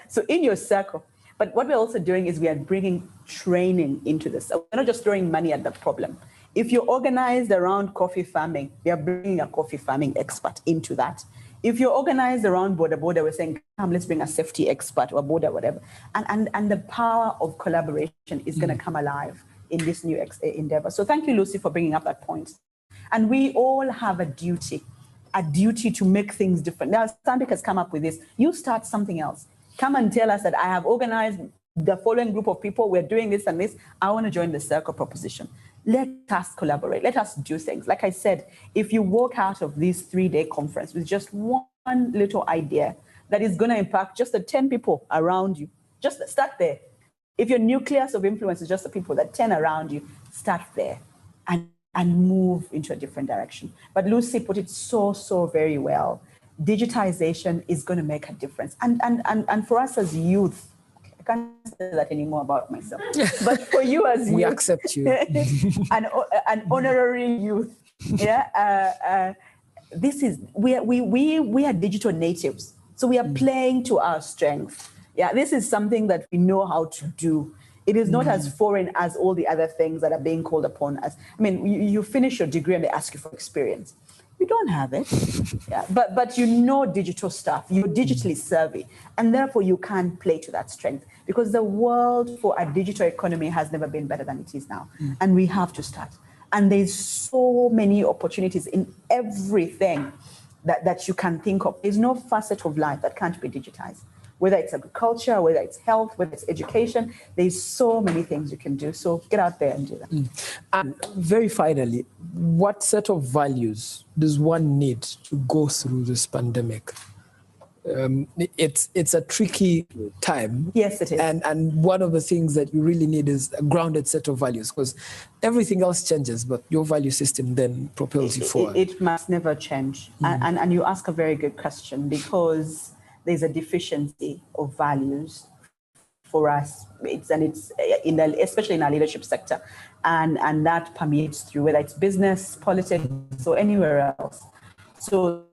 S3: So in your circle. But what we're also doing is we are bringing training into this. We're not just throwing money at the problem. If you're organized around coffee farming, we are bringing a coffee farming expert into that. If you're organized around border, we're saying, come, let's bring a safety expert or border, whatever. And the power of collaboration is going to come alive in this new endeavor. So thank you, Lucy, for bringing up that point. And we all have a duty to make things different. Now, Stanbic has come up with this. You start something else. Come and tell us that I have organized the following group of people. We're doing this and this. I want to join the circle proposition. Let us collaborate. Let us do things. Like I said, if you walk out of this 3-day conference with just one little idea that is going to impact just the 10 people around you, just start there. If your nucleus of influence is just the people, that 10 around you, start there. And and move into a different direction. But Lucy put it so very well. Digitization is going to make a difference. And for us as youth, I can't say that anymore about myself, but for you as youth,
S1: we accept you.
S3: an honorary youth, yeah. This is we are digital natives, so we are playing to our strength. Yeah, this is something that we know how to do. It is not as foreign as all the other things that are being called upon us. I mean, you finish your degree and they ask you for experience. You don't have it, yeah, but you know digital stuff. You're digitally savvy, and therefore you can play to that strength, because the world for a digital economy has never been better than it is now, and we have to start. And there's so many opportunities in everything that you can think of. There's no facet of life that can't be digitized. Whether it's agriculture, whether it's health, whether it's education, there's so many things you can do. So get out there and do that.
S1: And very finally, what set of values does one need to go through this pandemic? It's a tricky time.
S3: Yes, it is.
S1: And one of the things that you really need is a grounded set of values, because everything else changes, but your value system then propels you forward.
S3: It must never change. And you ask a very good question, because there's a deficiency of values for us. Especially in our leadership sector, and that permeates through, whether it's business, politics, or anywhere else. So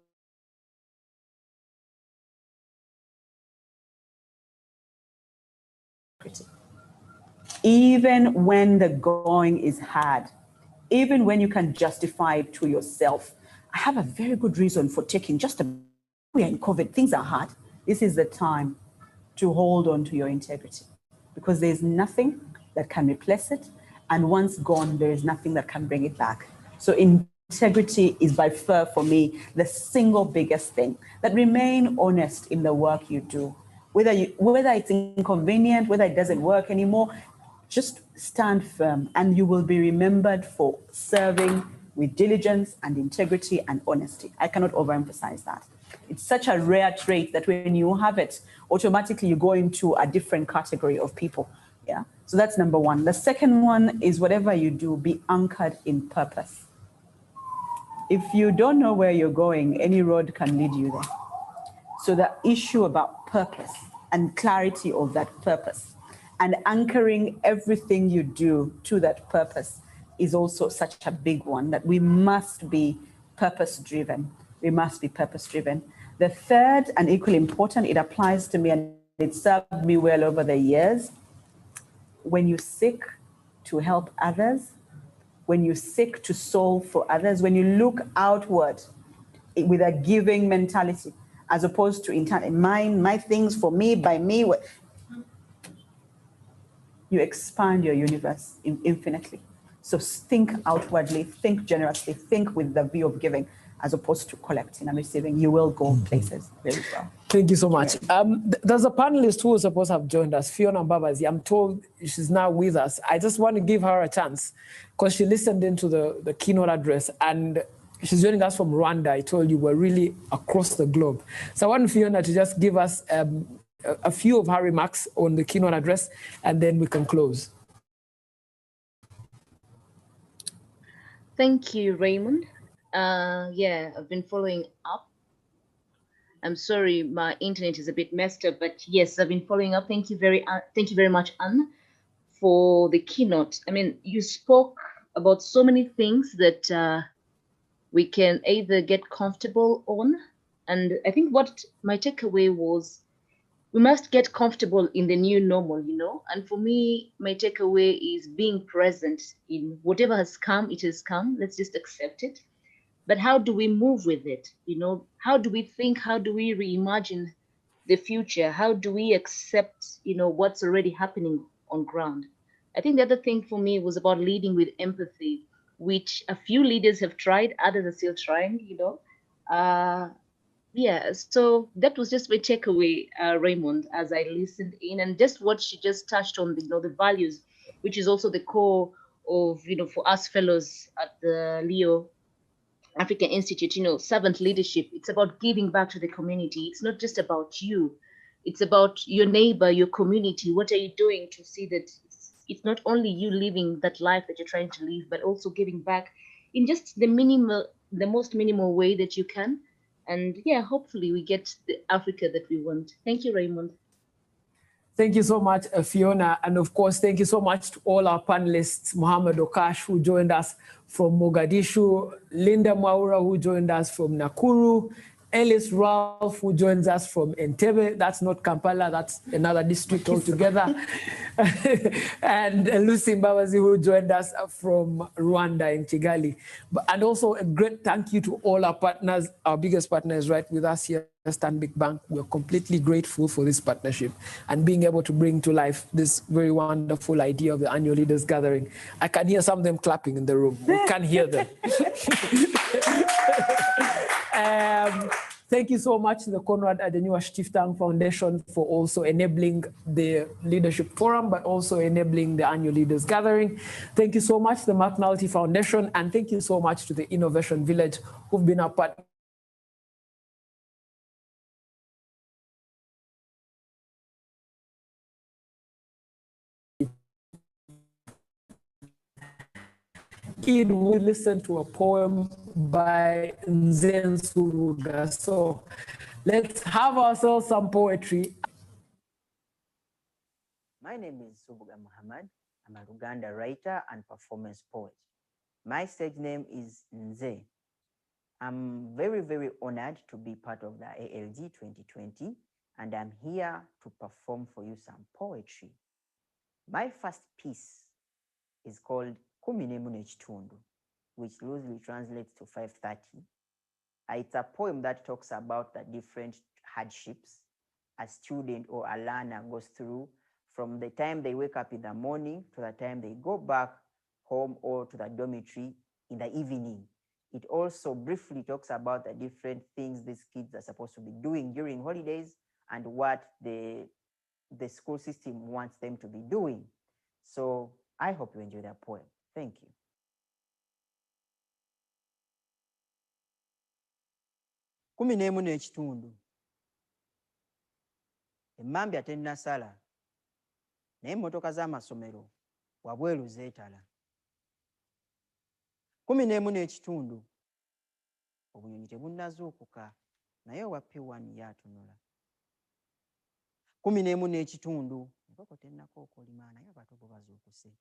S3: even when the going is hard, even when you can justify it to yourself, I have a very good reason for taking we are in COVID, things are hard. This is the time to hold on to your integrity, because there's nothing that can replace it. And once gone, there is nothing that can bring it back. So integrity is by far, for me, the single biggest thing. That remain honest in the work you do. Whether it's inconvenient, whether it doesn't work anymore, just stand firm, and you will be remembered for serving with diligence and integrity and honesty. I cannot overemphasize that. It's such a rare trait that when you have it, automatically you go into a different category of people. Yeah. So that's number one. The second one is, whatever you do, be anchored in purpose. If you don't know where you're going, any road can lead you there. So the issue about purpose and clarity of that purpose and anchoring everything you do to that purpose is also such a big one, that we must be purpose-driven. We must be purpose-driven. The third, and equally important, it applies to me and it served me well over the years. When you seek to help others, when you seek to solve for others, when you look outward with a giving mentality, as opposed to my things for me, by me, you expand your universe infinitely. So think outwardly, think generously, think with the view of giving, as opposed to collecting and receiving. You will go places very well.
S1: Thank you so much. There's a panelist who was supposed to have joined us, Fiona Mbabazi. I'm told she's now with us. I just want to give her a chance, because she listened into the keynote address, and she's joining us from Rwanda. I told you we're really across the globe. So I want Fiona to just give us a few of her remarks on the keynote address, and then we can close.
S7: Thank you, Raymond. Yeah, I've been following up. I'm sorry, my internet is a bit messed up, but yes, I've been following up. Thank you very much, Anne, for the keynote. I mean, you spoke about so many things that we can either get comfortable on, and I think what my takeaway was, we must get comfortable in the new normal, and for me, my takeaway is being present in whatever has come, it has come. Let's just accept it. But how do we move with it? How do we think? How do we reimagine the future? How do we accept, what's already happening on ground? I think the other thing for me was about leading with empathy, which a few leaders have tried, others are still trying, Yeah, so that was just my takeaway, Raymond, as I listened in, and just what she just touched on, the values, which is also the core of, for us fellows at the Leo African Institute, servant leadership. It's about giving back to the community. It's not just about you. It's about your neighbor, your community. What are you doing to see that it's not only you living that life that you're trying to live, but also giving back in just the most minimal way that you can. And yeah, hopefully we get the Africa that we want. Thank you, Raymond.
S1: Thank you so much, Fiona. And of course, thank you so much to all our panelists, Mohamed Okash, who joined us from Mogadishu, Linda Mwaura, who joined us from Nakuru, Ellis Ralph, who joins us from Entebbe. That's not Kampala, that's another district altogether. And Lucy Mbabazi, who joined us from Rwanda in Kigali. And also a great thank you to all our partners, our biggest partners right with us here at Stanbic Bank. We're completely grateful for this partnership and being able to bring to life this very wonderful idea of the annual leaders gathering. I can hear some of them clapping in the room. We can hear them. Thank you so much to the Konrad Adenauer Stiftung Foundation for also enabling the Leadership Forum, but also enabling the Annual Leaders Gathering. Thank you so much to the McNulty Foundation, and thank you so much to the Innovation Village, who've been our partner. We listen to a poem by Nzensuruga. So let's have ourselves some poetry.
S8: My name is Subuga Mohamed. I'm a Rwanda writer and performance poet. My stage name is Nze. I'm very, very honored to be part of the ALG 2020, and I'm here to perform for you some poetry. My first piece is called Kuminemu Nechitundu, which loosely translates to 530. It's a poem that talks about the different hardships a student or a learner goes through from the time they wake up in the morning to the time they go back home or to the dormitory in the evening. It also briefly talks about the different things these kids are supposed to be doing during holidays and what the school system wants them to be doing. So I hope you enjoy that poem. Thank you. Kumi n'emu n'ekitundu. Emmambya tennasala. Naye emmotoka z'amasomero wabweru zeetala. Kumi n'emu n'ekitundu. Obunyonyi tebunnazuukuka naye owa P1 yatunula. Kumi n'emu n'ekitundu. Enkoko tennakookolima naye abatogo bazuukuse.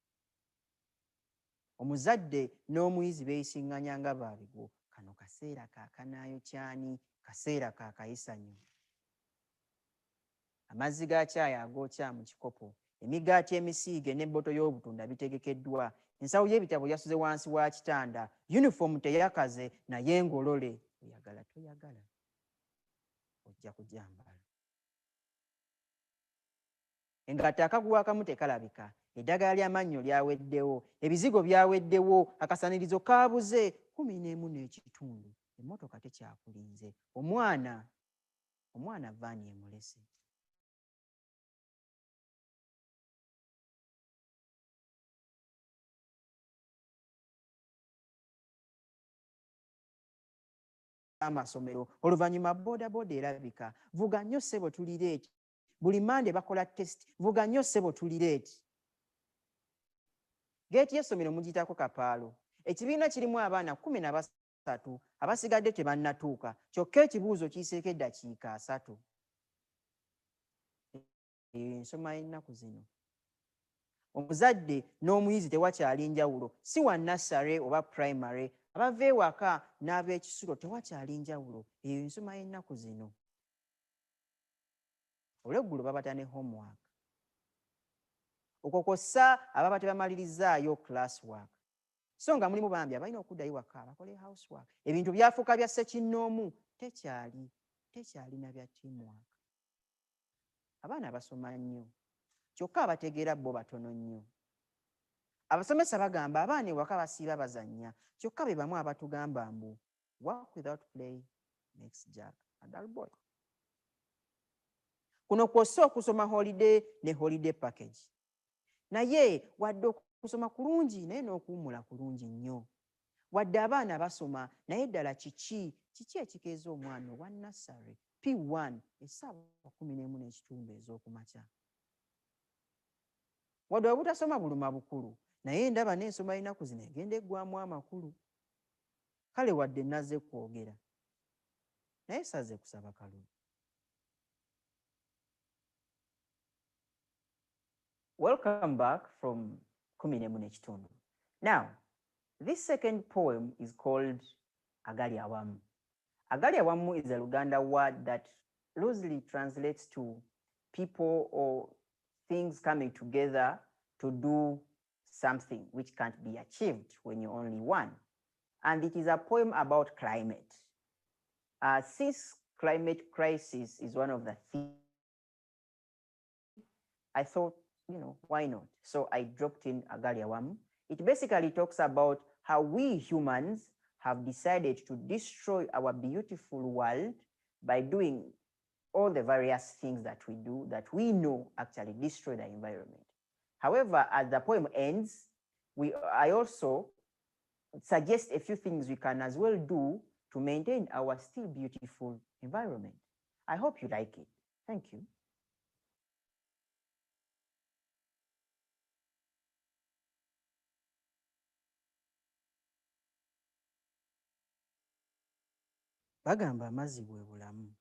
S8: Omuzadde n'omuyizi beeyisiŋŋanya nga baabigo. Kano kaseera kaakanaayo kyani, kaseera kaakayisanyo. Amazzi ga caayi agookya mu kikopo, emigaati emisiige n'ebboto y'obutunda bitegekeddwa, ensawo y'ebitabo yasuze wansi wa kitanda, yunifoomu teyakaze naye ngolole. Oyagala toyagala ojja kugyambala. Engatta akaguwa akamu tekalabika, eddagala ly'amannyo lyaweddewo, ebizigo byaweddewo, akasanirizo kaabuze. Kumi n'emu n'ekitundu. Emmotoka tekyakulinze. Omwana vaani emulese. Amasomero oluvannyuma boodabooda erabika. Vuga nnyo ssebo tulireeti. Buli mande bakola test. Vuga nnyo ssebo tulireeti. Geeti y'essomero mugiyitako kapaalo. Ekibiina kirimu abaana 13 abasigadde tebannatuuka. Kyokka ekibuuzo kiyiseeko eddakiika 3. Ensoma y'ennaku zino. Omuzadde n'omuyizi tewakyali njawulo. Si wa nassale oba primary. Abava ewaka n'ab'ekisulo tewakyali njawulo. Eyo ensoma y'ennaku zino. Olweggulo babata ne homework. Okwo kw'ossa ababa tebamalirizzaayo class work. So nga mulimu bambi abalina okuddayo waka bakole housework. Ebintu byafuuka bya ssekinnoomu. Tekyalina bya teamwork. Abaana basoma nnyo. Kyokka abategeera bo batono nnyo. Abasomesa bagamba abaana ewaka basiiba bazannya. Kyokka be bamu abatugamba mbu work without play makes Jack a dull boy. Kuno kw'ossa okusoma holiday ne holiday package. Naye wadde okusoma kulungi naye n'okuwummula kulungi nnyo. Wadde abaana basoma naye ddala kiki ekikeeza omwana owa nassale P1 essaawa 11 n'ekitundu ez'okumakya. wadde wabutasoma buluma bukulu naye ndaba n'ensoma ennaku zino egenda eggwamu amakulu. Kale wadde nazze kwogera naye saze kusaba kalulu. Welcome back from Kuminemu n'ekitundu. Now, this second poem is called Agali Awamu. Agali Awamu is a Luganda word that loosely translates to people or things coming together to do something which can't be achieved when you're only one. And it is a poem about climate. Since climate crisis is one of the themes, I thought, why not? So I dropped in Agali Awamu. It basically talks about how we humans have decided to destroy our beautiful world by doing all the various things that we do that we know actually destroy the environment. However, as the poem ends, I also suggest a few things we can as well do to maintain our still beautiful environment. I hope you like it. Thank you. Bagamba amazzi bwe bulamu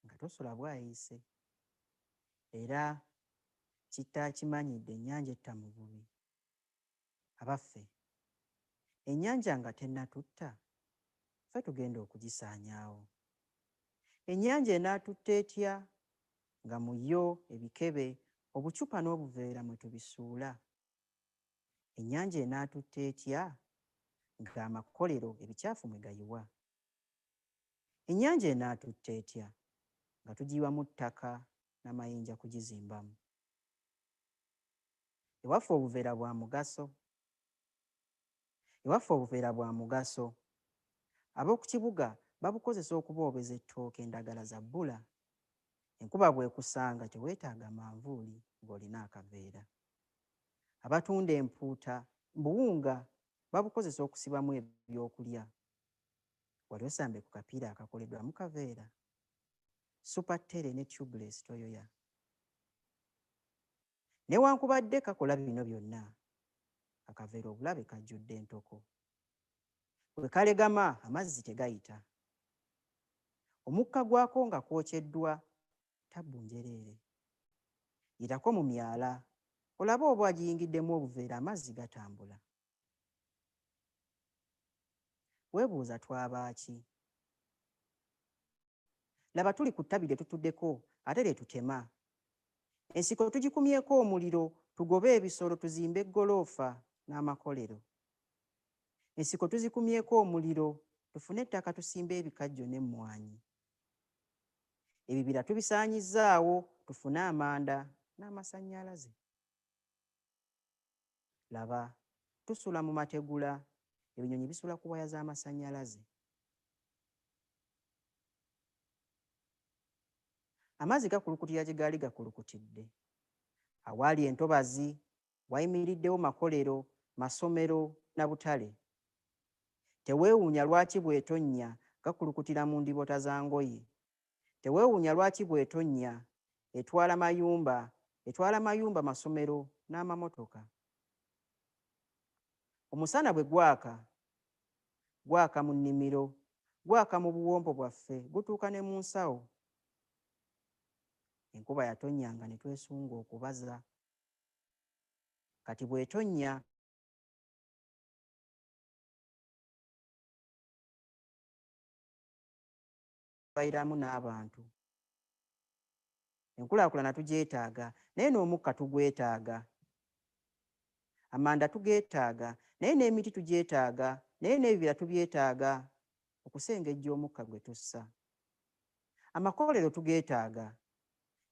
S8: nga tosola bwayise era kitta kimanyidde ennyanja etta mu bubi. Abaffe ennyanja nga tennatutta ffe tugenda okugisaanyaawo. Ennyanja enaatutta etya nga mu yo ebikebe obucupa n'obuveera mwe tubisuula? Ennyanja enaatutta etya nga amakolero ebicaafu mwe gayiwa? Ennyanja enaatutta etya nga tugiyiwamu ttaka n'amayinja kugizimbamu? Ewaffe obuveera bwa mugaso. Ewaffe obuveera bwa mugaso. Ab'oku kibuga babukozesa okuboobeza ettooke endagala za bbula. Enkuba bw'ekusanga teweetaaga manvuuli ng'olina akaveera. Abatunda empuuta buwunga babukozesa okusibamu ebyokulya. Wali osambe ku kapiira akakoleddwamu kaveera? Supertere ne tubeless toyoya. Newankubadde kakola bino byonna, akaveera obulabe kajjudde entoko. Bwe kalegama amazzi tegayita. Omukka gwako nga kwokeddwa tabbu njereere. Yitako mu myala olabe oba agiyingiddemu obuveera amazzi gatambula. Weebuuza twaba ki? Laba tuli ku ttabi lye tutuddeko ate lye tutema. Ensiko tugikumyeko omuliro tugobe ebisolo tuzimbe eggoloofa n'amakolero. Ensiko tuzikumyeko omuliro tufune ettaka tusimbe ebikajjo n'emmwanyi. Ebibira tubisaanyizzaawo tufune amanda n'amasannyalaze. Laba tusula mu mategula, ebinyonyi bisula ku waya z'amasannyalaze. Amazzi gakulukutira gye gaali gakulukutidde. Awaali entobazi wayimiriddewo makolero, masomero na butale. Teweewuunya lwaki bw'etonnya gakulukutira mu ndibota za ngoye. Teweewuunya lwaki bw'etonnya etwala mayumba, masomero n'amamotoka. Omusana bwe gwaka mu nnimiro, gwaka mu buwompo bwaffe, gutuuka ne mu nsawo. Enkuba yatonnyanga ne twesunga okubaza. Kati bw'etonnya bayiramu n'abantu. Enkulaakulana tugyetaaga naye n'omukka tugwetaaga. Amanda tugeetaaga naye n'emiti tugyetaaga naye n'ebibira tubyetaaga okusengejja omukka gwe tussa. Amakolero tugeetaaga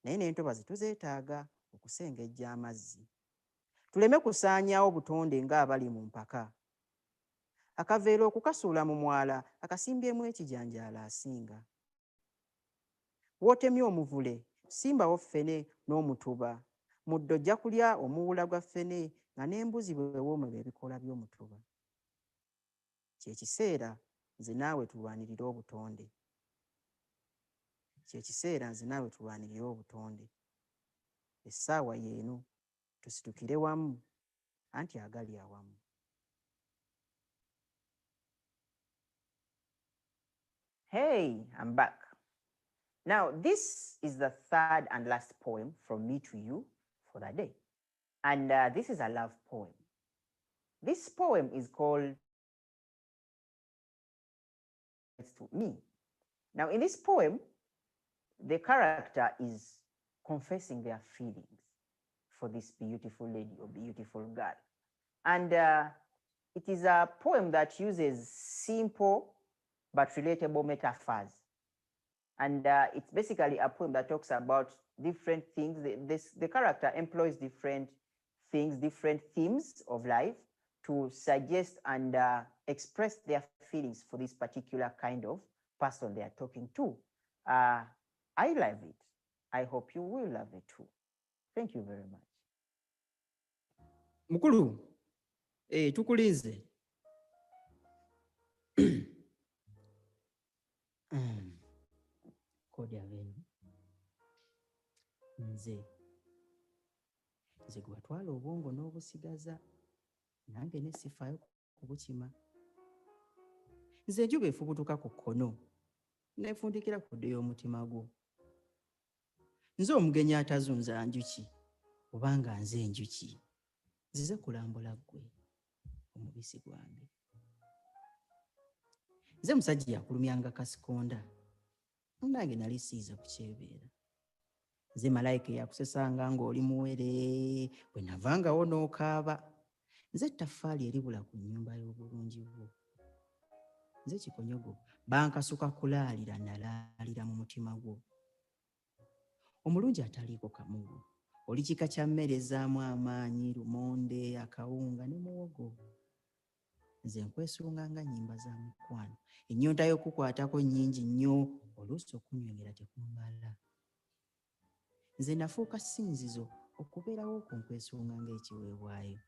S8: naye n'entobazi tuzeetaaga okusengejja amazzi. Tuleme kusaanyaawo butonde ng'abali mu mpaka. Akaveera okukasuula mu mwala akasimbyemu ekijanjaala asinga. W'otemye omuvule simbawo ffene n'omutuba. Muddo ojja kulya omuwula gwa ffene nga n'embuzi bwe woomera ebikola by'omutuba. Kye kiseera nze naawe tulwanirire obutonde. Kye kiseera nze naawe tulwanirire obutonde. Essaawa y'eno tusitukire wamu anti agali awamu. Hey, I'm back. Now, this is the third and last poem from me to you for the day. And this is a love poem. This poem is called It's to Me. Now, in this poem, the character is confessing their feelings for this beautiful lady or beautiful girl. And it is a poem that uses simple but relatable metaphors. And it's basically a poem that talks about different things. The character employs different things, different themes of life to suggest and express their feelings for this particular kind of person they are talking to. I love it. I hope you will love it too. Thank you very much.
S9: Mukulu, tukulinze.
S8: Kodi avenu. Nze gwatwala obwongo n'obusigaza nange nesifaayo kubukima. Nze njuba efubutuka ku kkono nefundikira ku dde y'omutima gwo. Nze omugenyi atazunza njuki kubanga nze enjuki zize kulambula ggwe omubisi gwange. Nze musajja yakulumyanga kasikonda nange nali siize kukyebeera. Nze malayika yakusesanga ng'oli muwere bwe navangawo n'okaaba. Nze ettaffaali eribula ku nnyumba y'obulungi bwo. Nze kikonyogo bankasuka kulaalira nalaalira mu mutima gwo. Omulungi ataliiko kamugo oli kika kya mmere ezaamu amaanyi, lumonde, akawunga ne muwogo. Nze nkwesunga nga nnyimba za mukwano, ennyonta y'okukwatako nnyingi nnyo, oluusi okunywegera tekumbala. Nze nafuuka ssinzizo okubeerawo ku nkwesunga ng'ekiweebwayo.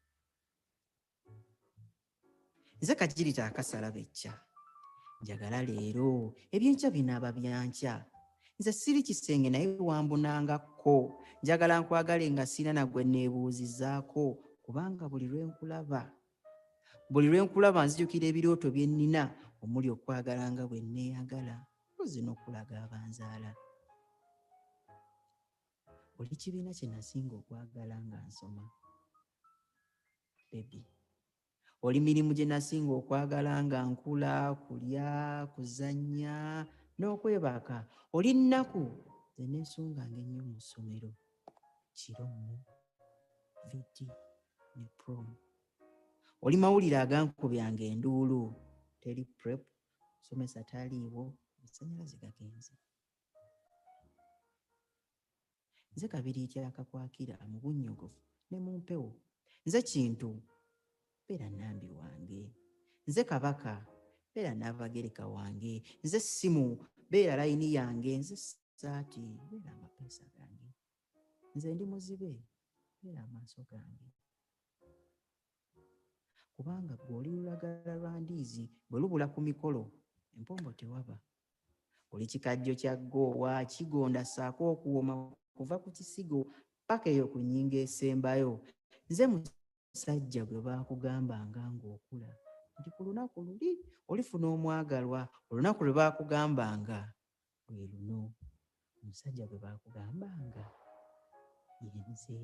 S8: Nze kajirita akasala becca njagala leero ebyenkya binaaba byankya. Nze siri kisenge naye wambunangako, njagala nkwagale nga sina nagwe neebuuzizaako, kubanga buli lwe nkulaba nzijukira ebirooto bye nnina omuli okwagala nga bwe neeyagala, mpozi n'okulaga abanzaala. Oli kibiina kye nasinga okwagala nga nsoma. Baby, oli mirimu gye nasinga okwagala nga nkula, kulya, kuzannya n'okwebaka. Oli nnaku ze neesunganga ennyo mu ssomero, kiromu, vidi ne prom. Oli mawulire agankubyanga enduulu, teri prep, somesa taliiwo, amasannyalaze gagenze. Nze kabiriiti akakwakira mu bunnyogovu ne mu mpewo. Nze kintu, beera nambi wange. Nze kabaka, beera n'abagereka wange. Nze ssimu, beera layini yange. Nze saati, beera amapeesa gange. Nze ndi muzibe, beera amaaso gange. Kubanga gw'oli lulagala lwa ndiizi bwe lubula ku mikolo, empombo tewaba. Oli kikajjo kya ggoowa, kigonda ssaako okuwoma kuva ku kisigo paka eyo ku nnyingo esembayo. Nze musajja gwe baakugambanga ng'okula nti ku lunaku luli olifuna omwagalwa. Olunaku lwe baakugambanga lwe luno. Omusajja gwe baakugambanga ye nze.